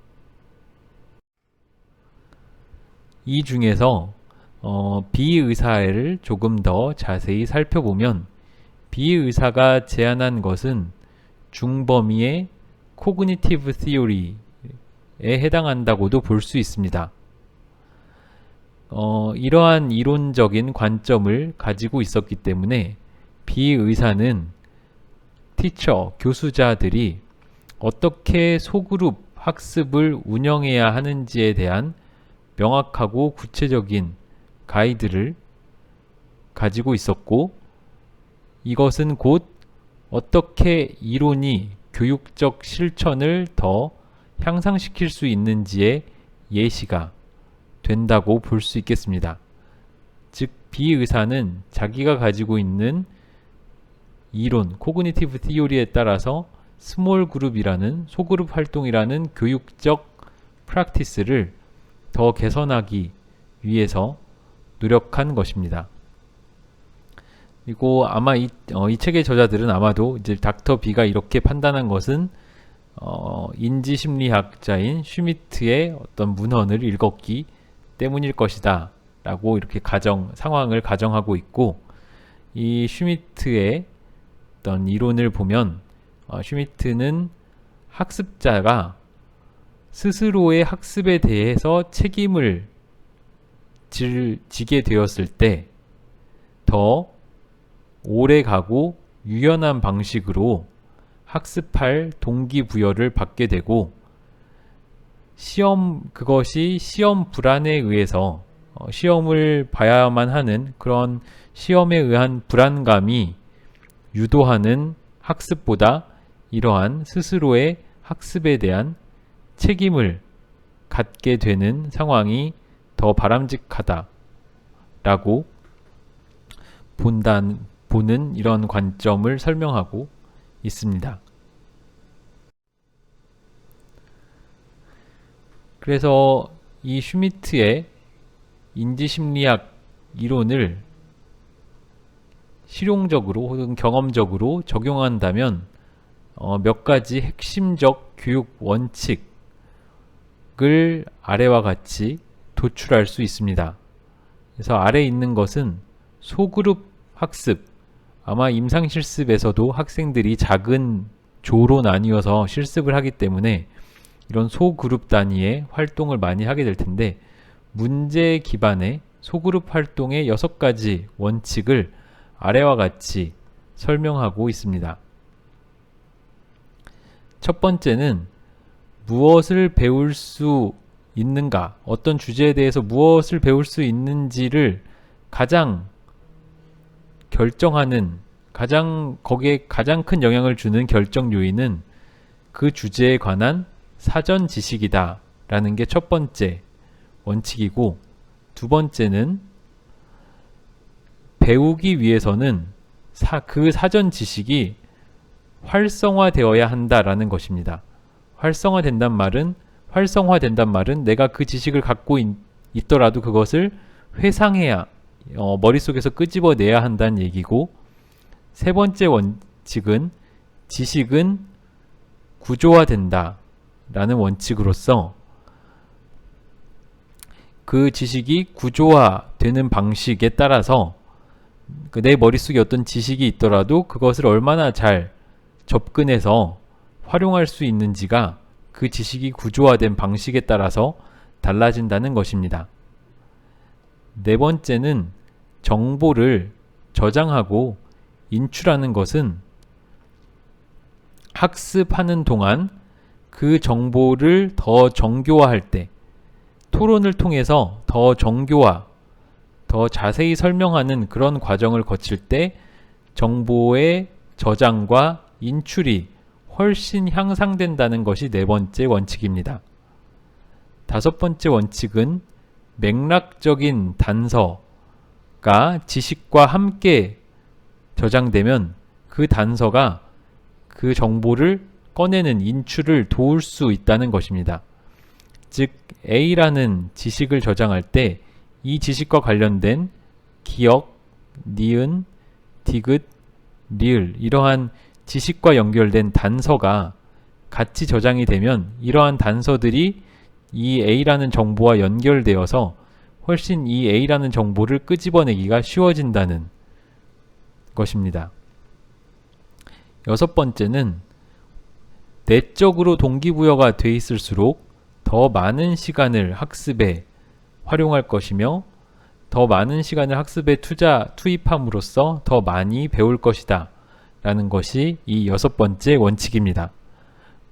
이 중에서 B 의사를 조금 더 자세히 살펴보면 B 의사가 제안한 것은 중범위의 코그니티브 시오리에 해당한다고도 볼 수 있습니다. 이러한 이론적인 관점을 가지고 있었기 때문에 B 의사는 티처, 교수자들이 어떻게 소그룹 학습을 운영해야 하는지에 대한 명확하고 구체적인 가이드를 가지고 있었고 이것은 곧 어떻게 이론이 교육적 실천을 더 향상시킬 수 있는지의 예시가 된다고 볼 수 있겠습니다. 즉 B 의사는 자기가 가지고 있는 이론, 코그니티브 티오리에 따라서 스몰 그룹이라는 소그룹 활동이라는 교육적 프랙티스를 더 개선하기 위해서 노력한 것입니다. 그리고 아마 이 책의 저자들은 아마도 이제 닥터 B가 이렇게 판단한 것은 인지심리학자인 슈미트의 어떤 문헌을 읽었기 때문일 것이다 라고 이렇게 상황을 가정하고 있고 이 슈미트의 어떤 이론을 보면 슈미트는 학습자가 스스로의 학습에 대해서 책임을 지게 되었을 때 더 오래 가고 유연한 방식으로 학습할 동기부여를 받게 되고 그것이 시험 불안에 의해서 시험을 봐야만 하는 그런 시험에 의한 불안감이 유도하는 학습보다 이러한 스스로의 학습에 대한 책임을 갖게 되는 상황이 더 바람직하다라고 보는 이런 관점을 설명하고 있습니다. 그래서 이 슈미트의 인지심리학 이론을 실용적으로 혹은 경험적으로 적용한다면 몇 가지 핵심적 교육 원칙을 아래와 같이 도출할 수 있습니다. 그래서 아래에 있는 것은 소그룹 학습, 아마 임상실습에서도 학생들이 작은 조로 나뉘어서 실습을 하기 때문에 이런 소그룹 단위의 활동을 많이 하게 될 텐데 문제 기반의 소그룹 활동의 6가지 원칙을 아래와 같이 설명하고 있습니다. 첫 번째는 무엇을 배울 수 있는가, 어떤 주제에 대해서 무엇을 배울 수 있는지를 가장 결정하는, 거기에 가장 큰 영향을 주는 결정 요인은 그 주제에 관한 사전 지식이다 라는 게 첫 번째 원칙이고, 두 번째는 배우기 위해서는 그 사전 지식이 활성화되어야 한다라는 것입니다. 활성화된단 말은 활성화된단 말은 내가 그 지식을 갖고 있더라도 그것을 회상해야 머릿속에서 끄집어내야 한다는 얘기고, 세 번째 원칙은 지식은 구조화된다 라는 원칙으로서 그 지식이 구조화되는 방식에 따라서 내 머릿속에 어떤 지식이 있더라도 그것을 얼마나 잘 접근해서 활용할 수 있는지가 그 지식이 구조화된 방식에 따라서 달라진다는 것입니다. 네 번째는 정보를 저장하고 인출하는 것은 학습하는 동안 그 정보를 더 정교화할 때, 토론을 통해서 더 정교화, 더 자세히 설명하는 그런 과정을 거칠 때 정보의 저장과 인출이 훨씬 향상된다는 것이 네 번째 원칙입니다. 다섯 번째 원칙은 맥락적인 단서가 지식과 함께 저장되면 그 단서가 그 정보를 꺼내는 인출을 도울 수 있다는 것입니다. 즉 A라는 지식을 저장할 때 이 지식과 관련된 기억, 니은, 디귿, 리을 이러한 지식과 연결된 단서가 같이 저장이 되면 이러한 단서들이 이 A라는 정보와 연결되어서 훨씬 이 A라는 정보를 끄집어내기가 쉬워진다는 것입니다. 여섯 번째는 내적으로 동기부여가 돼 있을수록 더 많은 시간을 학습에 활용할 것이며 더 많은 시간을 학습에 투입함으로써 더 많이 배울 것이다 라는 것이 이 여섯 번째 원칙입니다.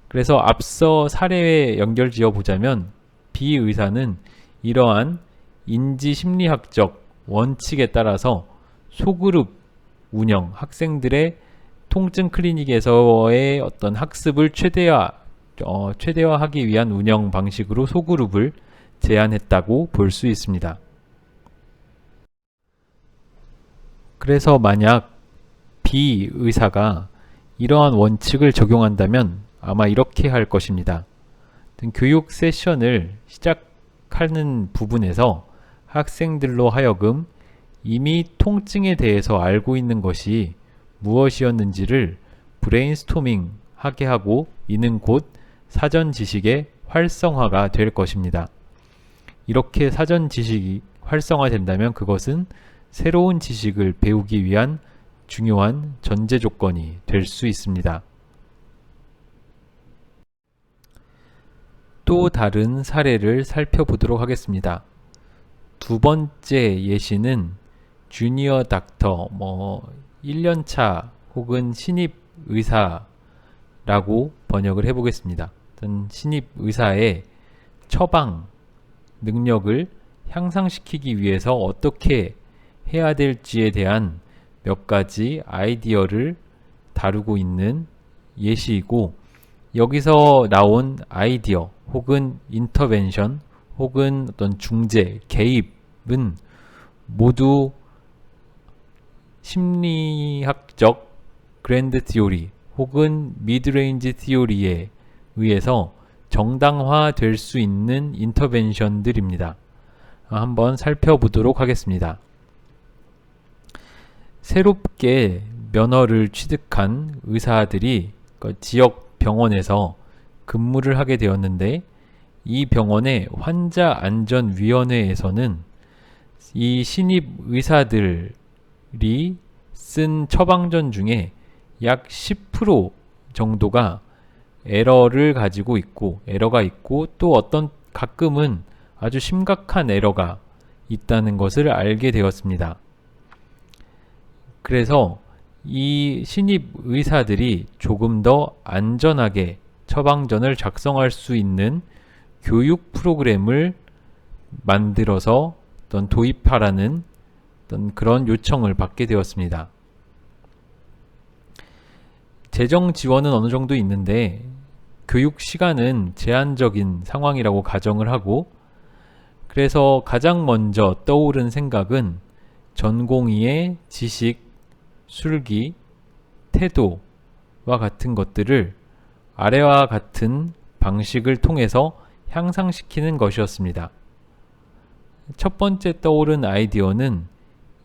그래서 앞서 사례에 연결 지어 보자면 B의사는 이러한 인지심리학적 원칙에 따라서 소그룹 운영, 학생들의 통증 클리닉에서의 어떤 학습을 최대화하기 위한 운영 방식으로 소그룹을 제안했다고 볼 수 있습니다. 그래서 만약 B 의사가 이러한 원칙을 적용한다면 아마 이렇게 할 것입니다. 교육 세션을 시작하는 부분에서 학생들로 하여금 이미 통증에 대해서 알고 있는 것이 무엇이었는지를 브레인스토밍 하게 하고 이는 곧 사전 지식의 활성화가 될 것입니다. 이렇게 사전 지식이 활성화된다면 그것은 새로운 지식을 배우기 위한 중요한 전제 조건이 될 수 있습니다. 또 다른 사례를 살펴보도록 하겠습니다. 두 번째 예시는 주니어 닥터, 1년차 혹은 신입 의사라고 번역을 해보겠습니다. 신입 의사의 처방 능력을 향상시키기 위해서 어떻게 해야 될지에 대한 몇 가지 아이디어를 다루고 있는 예시이고, 여기서 나온 아이디어 혹은 인터벤션 혹은 어떤 중재, 개입은 모두 심리학적 그랜드 티오리 혹은 미드레인지 티오리에 의해서 정당화될 수 있는 인터벤션들입니다. 한번 살펴보도록 하겠습니다. 새롭게 면허를 취득한 의사들이 지역 병원에서 근무를 하게 되었는데, 이 병원의 환자안전위원회에서는 이 신입 의사들이 쓴 처방전 중에 약 10% 정도가 에러가 있고 또 가끔은 아주 심각한 에러가 있다는 것을 알게 되었습니다. 그래서 이 신입 의사들이 조금 더 안전하게 처방전을 작성할 수 있는 교육 프로그램을 만들어서 도입하라는 그런 요청을 받게 되었습니다. 재정 지원은 어느 정도 있는데 교육 시간은 제한적인 상황이라고 가정을 하고, 그래서 가장 먼저 떠오른 생각은 전공의의 지식, 술기, 태도와 같은 것들을 아래와 같은 방식을 통해서 향상시키는 것이었습니다. 첫 번째 떠오른 아이디어는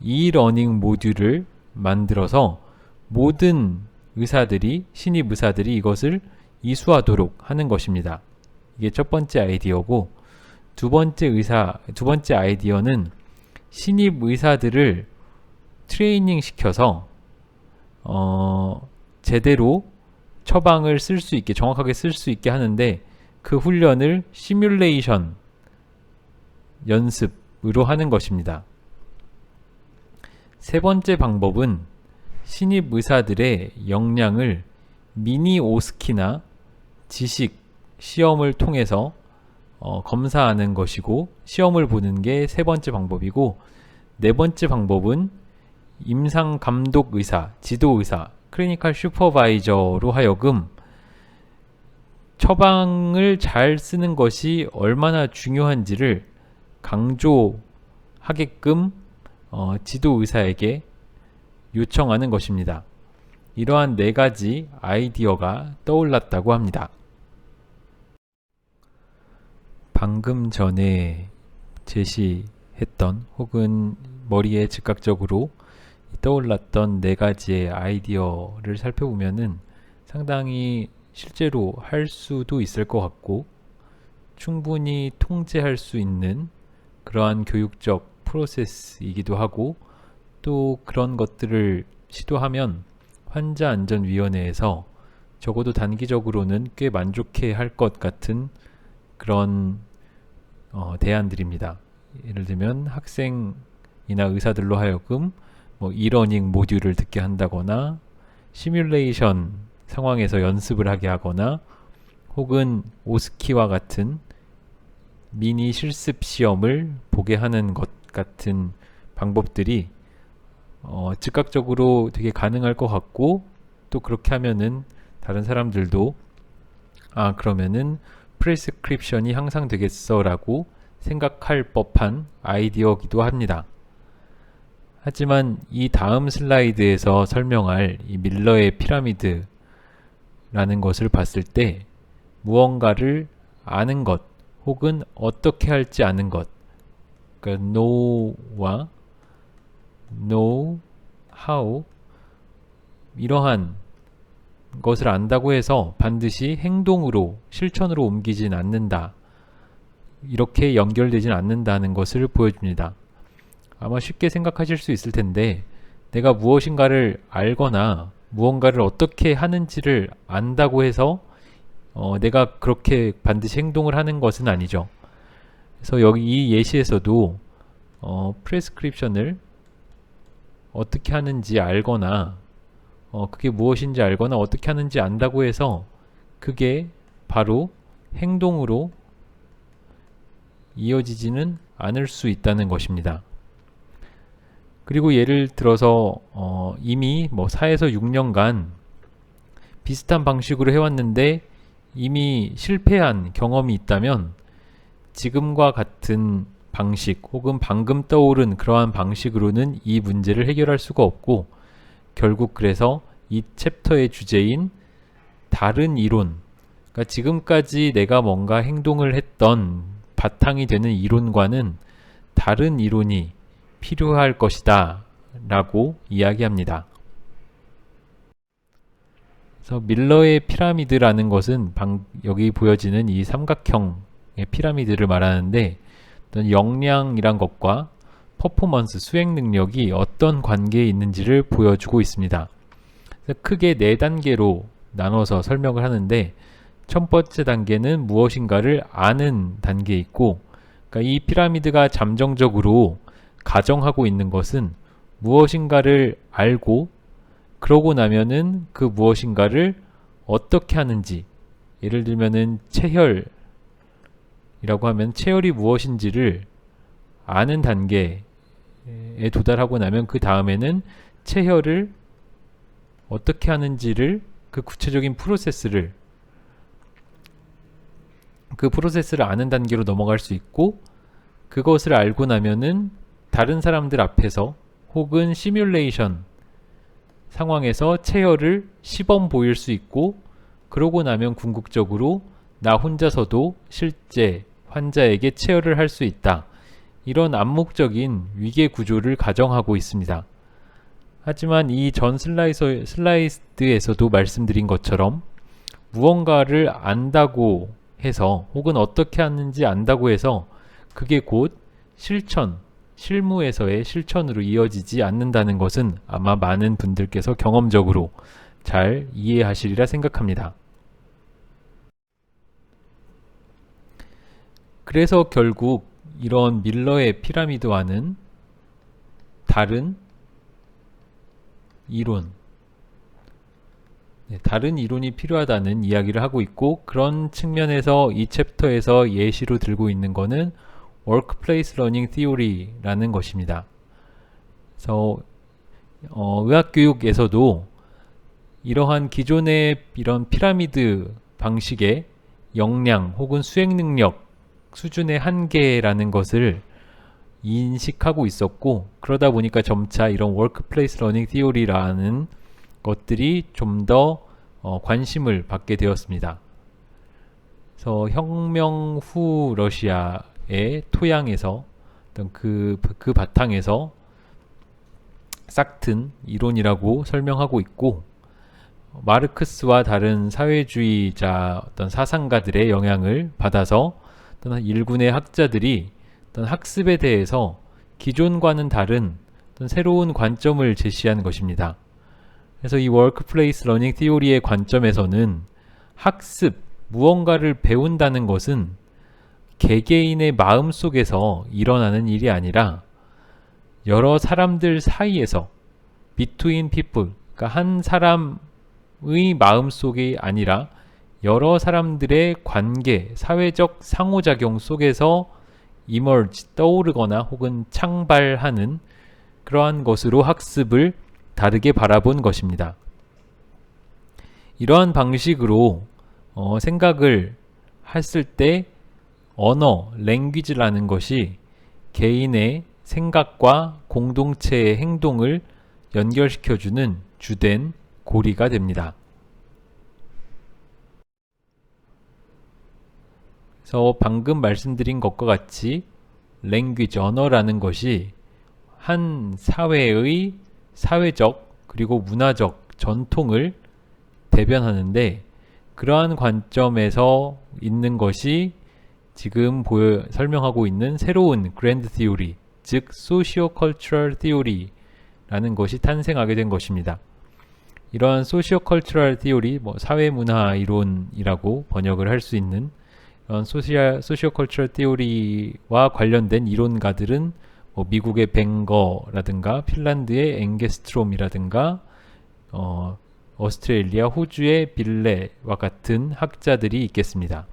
e-러닝 모듈을 만들어서 모든 의사들이, 신입 의사들이 이것을 이수하도록 하는 것입니다. 이게 첫 번째 아이디어고, 두 번째 아이디어는 신입 의사들을 트레이닝 시켜서 제대로 처방을 쓸 수 있게, 정확하게 쓸 수 있게 하는데, 그 훈련을 시뮬레이션 연습으로 하는 것입니다. 세 번째 방법은 신입 의사들의 역량을 미니 오스키나 지식 시험을 통해서 검사하는 것이고, 시험을 보는 게 세 번째 방법이고, 네 번째 방법은 임상 감독 의사, 지도 의사, 클리니컬 슈퍼바이저로 하여금 처방을 잘 쓰는 것이 얼마나 중요한지를 강조하게끔 지도 의사에게 요청하는 것입니다. 이러한 네 가지 아이디어가 떠올랐다고 합니다. 방금 전에 제시했던 혹은 머리에 즉각적으로 떠올랐던 네 가지의 아이디어를 살펴보면은 상당히 실제로 할 수도 있을 것 같고, 충분히 통제할 수 있는 그러한 교육적 프로세스이기도 하고, 또 그런 것들을 시도하면 환자안전위원회에서 적어도 단기적으로는 꽤 만족해 할 것 같은 그런 대안들입니다. 예를 들면 학생이나 의사들로 하여금 e-러닝 모듈을 듣게 한다거나, 시뮬레이션 상황에서 연습을 하게 하거나, 혹은 오스키와 같은 미니 실습 시험을 보게 하는 것 같은 방법들이 즉각적으로 되게 가능할 것 같고, 또 그렇게 하면은 다른 사람들도 그러면은 프레스크립션이 향상되겠어 라고 생각할 법한 아이디어이기도 합니다. 하지만 이 다음 슬라이드에서 설명할 이 밀러의 피라미드라는 것을 봤을 때, 무언가를 아는 것 혹은 어떻게 할지 아는 것, 그러니까 know와 know, how, 이러한 것을 안다고 해서 반드시 행동으로, 실천으로 옮기진 않는다, 이렇게 연결되진 않는다는 것을 보여줍니다. 아마 쉽게 생각하실 수 있을 텐데, 내가 무엇인가를 알거나 무언가를 어떻게 하는지를 안다고 해서 내가 그렇게 반드시 행동을 하는 것은 아니죠. 그래서 여기 이 예시에서도 프레스크립션을 어떻게 하는지 알거나 그게 무엇인지 알거나 어떻게 하는지 안다고 해서 그게 바로 행동으로 이어지지는 않을 수 있다는 것입니다. 그리고 예를 들어서 이미 4에서 6년간 비슷한 방식으로 해왔는데 이미 실패한 경험이 있다면, 지금과 같은 방식 혹은 방금 떠오른 그러한 방식으로는 이 문제를 해결할 수가 없고, 결국 그래서 이 챕터의 주제인 다른 이론, 그러니까 지금까지 내가 뭔가 행동을 했던 바탕이 되는 이론과는 다른 이론이 필요할 것이다 라고 이야기합니다. 그래서 밀러의 피라미드라는 것은 여기 보여지는 이 삼각형의 피라미드를 말하는데, 역량이란 것과 퍼포먼스, 수행 능력이 어떤 관계에 있는지를 보여주고 있습니다. 그래서 크게 4단계로 나눠서 설명을 하는데, 첫 번째 단계는 무엇인가를 아는 단계에 있고, 그러니까 이 피라미드가 잠정적으로 가정하고 있는 것은 무엇인가를 알고, 그러고 나면은 그 무엇인가를 어떻게 하는지, 예를 들면은 체혈이라고 하면 체혈이 무엇인지를 아는 단계에 도달하고 나면 그 다음에는 체혈을 어떻게 하는지를, 그 구체적인 프로세스를, 그 프로세스를 아는 단계로 넘어갈 수 있고, 그것을 알고 나면은 다른 사람들 앞에서 혹은 시뮬레이션 상황에서 체혈을 시범 보일 수 있고, 그러고 나면 궁극적으로 나 혼자서도 실제 환자에게 체열을 할 수 있다. 이런 암묵적인 위계 구조를 가정하고 있습니다. 하지만 이 전 슬라이드에서도 말씀드린 것처럼 무언가를 안다고 해서 혹은 어떻게 하는지 안다고 해서 그게 곧 실무에서의 실천으로 이어지지 않는다는 것은 아마 많은 분들께서 경험적으로 잘 이해하시리라 생각합니다. 그래서 결국 이런 밀러의 피라미드와는 다른 이론이 필요하다는 이야기를 하고 있고, 그런 측면에서 이 챕터에서 예시로 들고 있는 것은 Workplace Learning Theory라는 것입니다. 그래서 의학교육에서도 이러한 기존의 이런 피라미드 방식의 역량 혹은 수행능력 수준의 한계라는 것을 인식하고 있었고, 그러다 보니까 점차 이런 Workplace Learning Theory라는 것들이 좀 더 관심을 받게 되었습니다. 그래서 혁명 후 러시아의 토양에서 어떤 그 바탕에서 싹튼 이론이라고 설명하고 있고, 마르크스와 다른 사회주의자 어떤 사상가들의 영향을 받아서 어떤 일군의 학자들이 어떤 학습에 대해서 기존과는 다른 어떤 새로운 관점을 제시한 것입니다. 그래서 이 워크플레이스 러닝 티오리의 관점에서는 학습, 무언가를 배운다는 것은 개개인의 마음 속에서 일어나는 일이 아니라 여러 사람들 사이에서 between people, 그러니까 한 사람의 마음 속이 아니라 여러 사람들의 관계, 사회적 상호작용 속에서 emerge, 떠오르거나 혹은 창발하는 그러한 것으로 학습을 다르게 바라본 것입니다. 이러한 방식으로 생각을 했을 때 언어, 랭귀지라는 것이 개인의 생각과 공동체의 행동을 연결시켜주는 주된 고리가 됩니다. 그래서 방금 말씀드린 것과 같이 랭귀지, 언어라는 것이 한 사회의 사회적 그리고 문화적 전통을 대변하는데, 그러한 관점에서 있는 것이 지금 설명하고 있는 새로운 그랜드 티오리, 즉 소시오컬처럴 티오리라는 것이 탄생하게 된 것입니다. 이러한 소시오컬처럴 티오리, 사회문화 이론이라고 번역을 할 수 있는 이런 소시오컬처럴 티오리와 관련된 이론가들은 미국의 뱅거라든가 핀란드의 엥게스트롬이라든가 오스트레일리아, 호주의 빌레와 같은 학자들이 있겠습니다.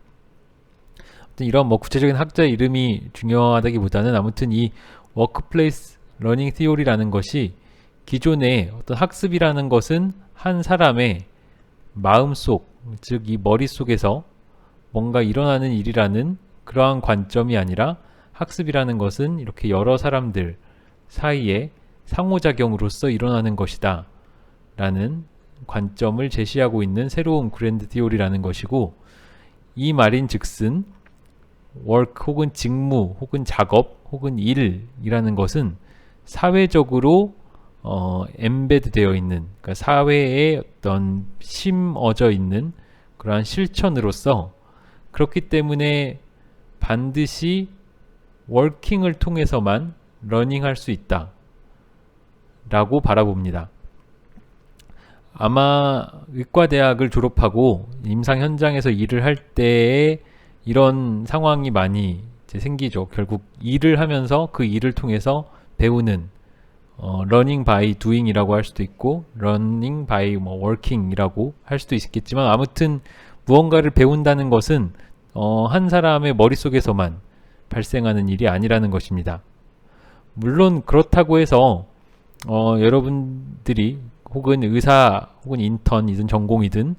이런 구체적인 학자 이름이 중요하다기보다는 아무튼 이 워크플레이스 러닝 티오리라는 것이 기존의 어떤 학습이라는 것은 한 사람의 마음속, 즉 이 머릿속에서 뭔가 일어나는 일이라는 그러한 관점이 아니라 학습이라는 것은 이렇게 여러 사람들 사이에 상호작용으로서 일어나는 것이다 라는 관점을 제시하고 있는 새로운 그랜드 티오리라는 것이고, 이 말인 즉슨 work 혹은 직무 혹은 작업 혹은 일이라는 것은 사회적으로 엠베드 되어 있는, 그러니까 사회에 어떤 심어져 있는 그러한 실천으로서, 그렇기 때문에 반드시 워킹을 통해서만 러닝할 수 있다 라고 바라봅니다. 아마 의과대학을 졸업하고 임상 현장에서 일을 할 때에 이런 상황이 많이 생기죠. 결국 일을 하면서 그 일을 통해서 배우는 learning by doing이라고 할 수도 있고 learning by working이라고 할 수도 있겠지만, 아무튼 무언가를 배운다는 것은 한 사람의 머릿속에서만 발생하는 일이 아니라는 것입니다. 물론 그렇다고 해서 여러분들이 혹은 의사 혹은 인턴이든 전공이든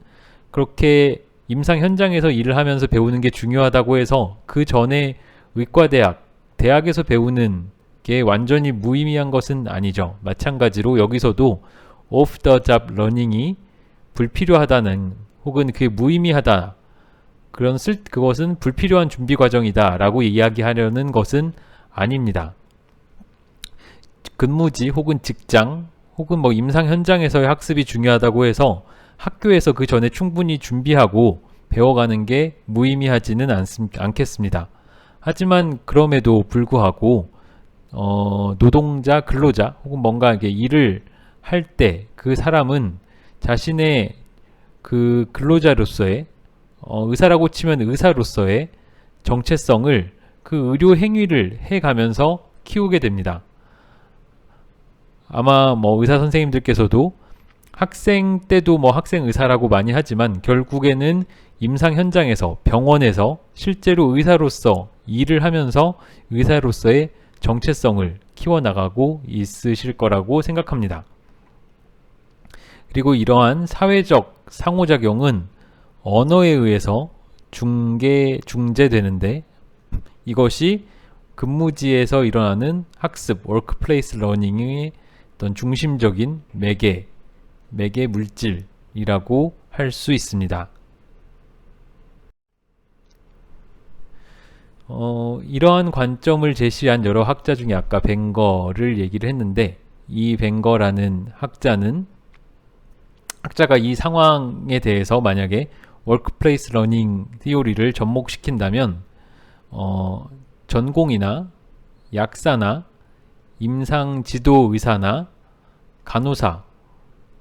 그렇게 임상 현장에서 일을 하면서 배우는 게 중요하다고 해서 그 전에 대학에서 배우는 게 완전히 무의미한 것은 아니죠. 마찬가지로 여기서도 off the job learning이 불필요하다는 혹은 그게 무의미하다 그것은 불필요한 준비 과정이다 라고 이야기하려는 것은 아닙니다. 근무지 혹은 직장 혹은 뭐 임상 현장에서의 학습이 중요하다고 해서 학교에서 그 전에 충분히 준비하고 배워가는 게 무의미하지는 않겠습니다. 하지만 그럼에도 불구하고 노동자, 근로자 혹은 뭔가 이게 일을 할 때 그 사람은 자신의 그 근로자로서의 의사라고 치면 의사로서의 정체성을 그 의료 행위를 해가면서 키우게 됩니다. 아마 뭐 의사 선생님들께서도 학생 때도 뭐 학생 의사라고 많이 하지만 결국에는 임상 현장에서 병원에서 실제로 의사로서 일을 하면서 의사로서의 정체성을 키워나가고 있으실 거라고 생각합니다. 그리고 이러한 사회적 상호작용은 언어에 의해서 중재되는데 이것이 근무지에서 일어나는 학습, 워크플레이스 러닝의 어떤 중심적인 매개 물질이라고 할 수 있습니다. 이러한 관점을 제시한 여러 학자 중에 아까 벵거를 얘기를 했는데 이 벵거라는 학자가 이 상황에 대해서 만약에 워크플레이스 러닝 티오리를 접목시킨다면 전공이나 약사나 임상 지도 의사나 간호사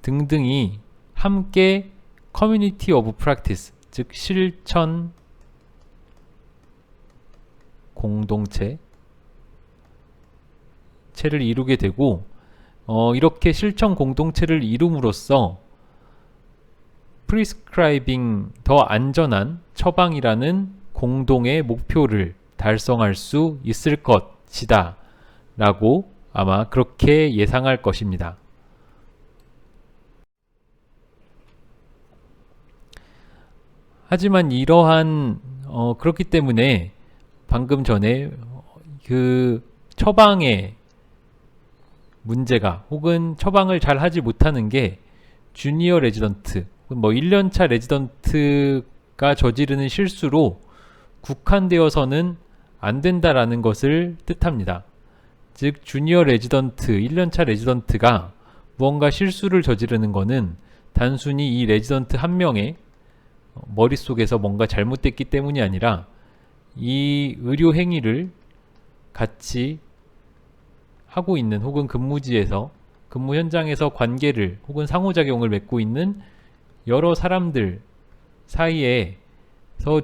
등등이 함께 커뮤니티 오브 프랙티스, 즉 실천 공동체를 이루게 되고 이렇게 실천 공동체를 이룸으로써 prescribing 더 안전한 처방이라는 공동의 목표를 달성할 수 있을 것이다 라고 아마 그렇게 예상할 것입니다. 하지만 이러한 그렇기 때문에 방금 전에 그 처방의 문제가 혹은 처방을 잘 하지 못하는 게 주니어 레지던트 뭐 1년차 레지던트가 저지르는 실수로 국한되어서는 안 된다라는 것을 뜻합니다. 즉 주니어 레지던트, 1년차 레지던트가 무언가 실수를 저지르는 것은 단순히 이 레지던트 한 명의 머릿속에서 뭔가 잘못됐기 때문이 아니라 이 의료 행위를 같이 하고 있는 혹은 근무지에서 근무 현장에서 관계를 혹은 상호작용을 맺고 있는 여러 사람들 사이에서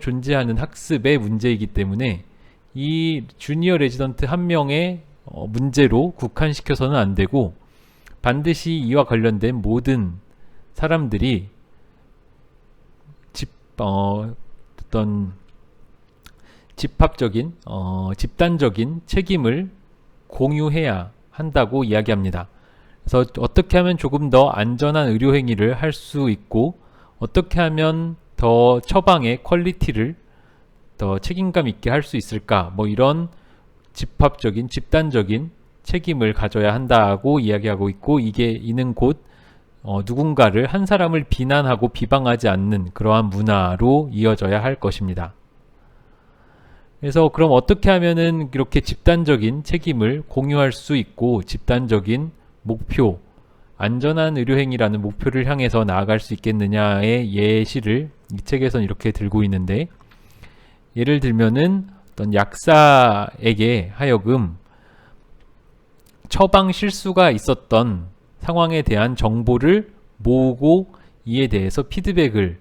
존재하는 학습의 문제이기 때문에 이 주니어 레지던트 한 명의 문제로 국한시켜서는 안 되고 반드시 이와 관련된 모든 사람들이 어떤 집합적인 집단적인 책임을 공유해야 한다고 이야기합니다. 그래서 어떻게 하면 조금 더 안전한 의료 행위를 할 수 있고 어떻게 하면 더 처방의 퀄리티를 더 책임감 있게 할 수 있을까 뭐 이런 집합적인 집단적인 책임을 가져야 한다고 이야기하고 있고 이는 곧 누군가를 한 사람을 비난하고 비방하지 않는 그러한 문화로 이어져야 할 것입니다. 그래서 그럼 어떻게 하면은 이렇게 집단적인 책임을 공유할 수 있고 집단적인 목표, 안전한 의료행위라는 목표를 향해서 나아갈 수 있겠느냐의 예시를 이 책에서는 이렇게 들고 있는데 예를 들면은 어떤 약사에게 하여금 처방 실수가 있었던 상황에 대한 정보를 모으고 이에 대해서 피드백을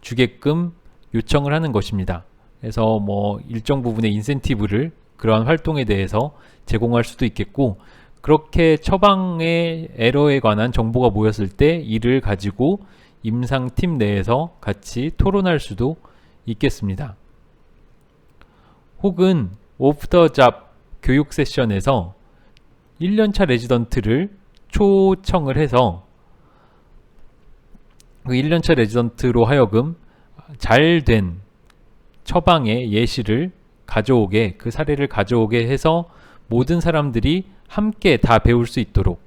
주게끔 요청을 하는 것입니다. 그래서 뭐 일정 부분의 인센티브를 그러한 활동에 대해서 제공할 수도 있겠고 그렇게 처방의 에러에 관한 정보가 모였을 때 이를 가지고 임상팀 내에서 같이 토론할 수도 있겠습니다. 혹은 오프 더 잡 교육 세션에서 1년차 레지던트를 초청을 해서 그 1년차 레지던트로 하여금 잘된 처방의 예시를 가져오게 그 사례를 가져오게 해서 모든 사람들이 함께 다 배울 수 있도록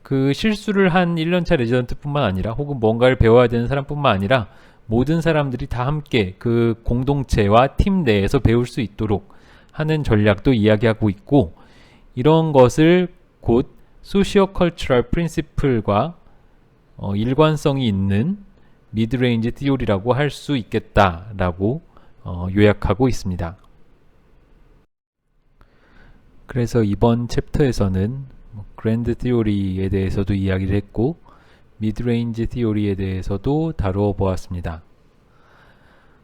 그 실수를 한 1년차 레지던트 뿐만 아니라 혹은 뭔가를 배워야 되는 사람 뿐만 아니라 모든 사람들이 다 함께 그 공동체와 팀 내에서 배울 수 있도록 하는 전략도 이야기하고 있고, 이런 것을 곧 소시오컬처럴 프린시플과 일관성이 있는 미드레인지 티오리라고 할 수 있겠다라고 요약하고 있습니다. 그래서 이번 챕터에서는 그랜드 티오리에 대해서도 이야기를 했고, 미드레인지 티오리에 대해서도 다루어 보았습니다.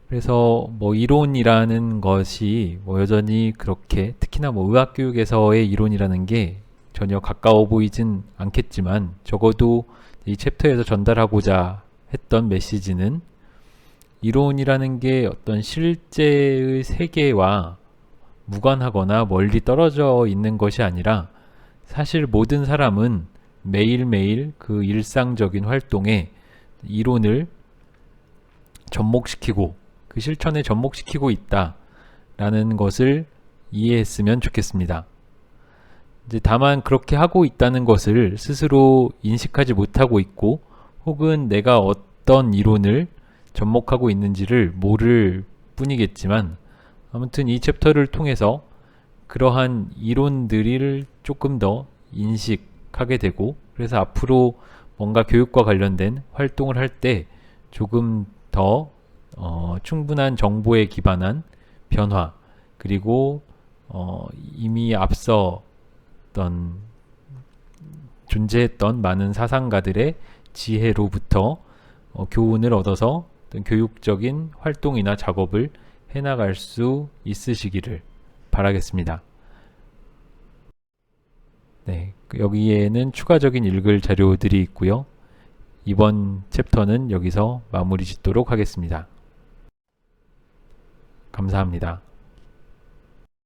그래서 이론이라는 것이 여전히 그렇게, 특히나 의학 교육에서의 이론이라는 게 전혀 가까워 보이진 않겠지만, 적어도 이 챕터에서 전달하고자 했던 메시지는 이론이라는 게 어떤 실제의 세계와 무관하거나 멀리 떨어져 있는 것이 아니라, 사실 모든 사람은 매일매일 그 일상적인 활동에 이론을 접목시키고 그 실천에 접목시키고 있다라는 것을 이해했으면 좋겠습니다. 이제 다만 그렇게 하고 있다는 것을 스스로 인식하지 못하고 있고, 혹은 내가 어떤 이론을 접목하고 있는지를 모를 뿐이겠지만, 아무튼 이 챕터를 통해서 그러한 이론들을 조금 더 인식하게 되고, 그래서 앞으로 뭔가 교육과 관련된 활동을 할 때 조금 더 충분한 정보에 기반한 변화, 그리고 이미 앞서 존재했던 많은 사상가들의 지혜로부터 교훈을 얻어서 어떤 교육적인 활동이나 작업을 해나갈 수 있으시기를 바라겠습니다. 네, 여기에는 추가적인 읽을 자료들이 있고요. 이번 챕터는 여기서 마무리 짓도록 하겠습니다. 감사합니다.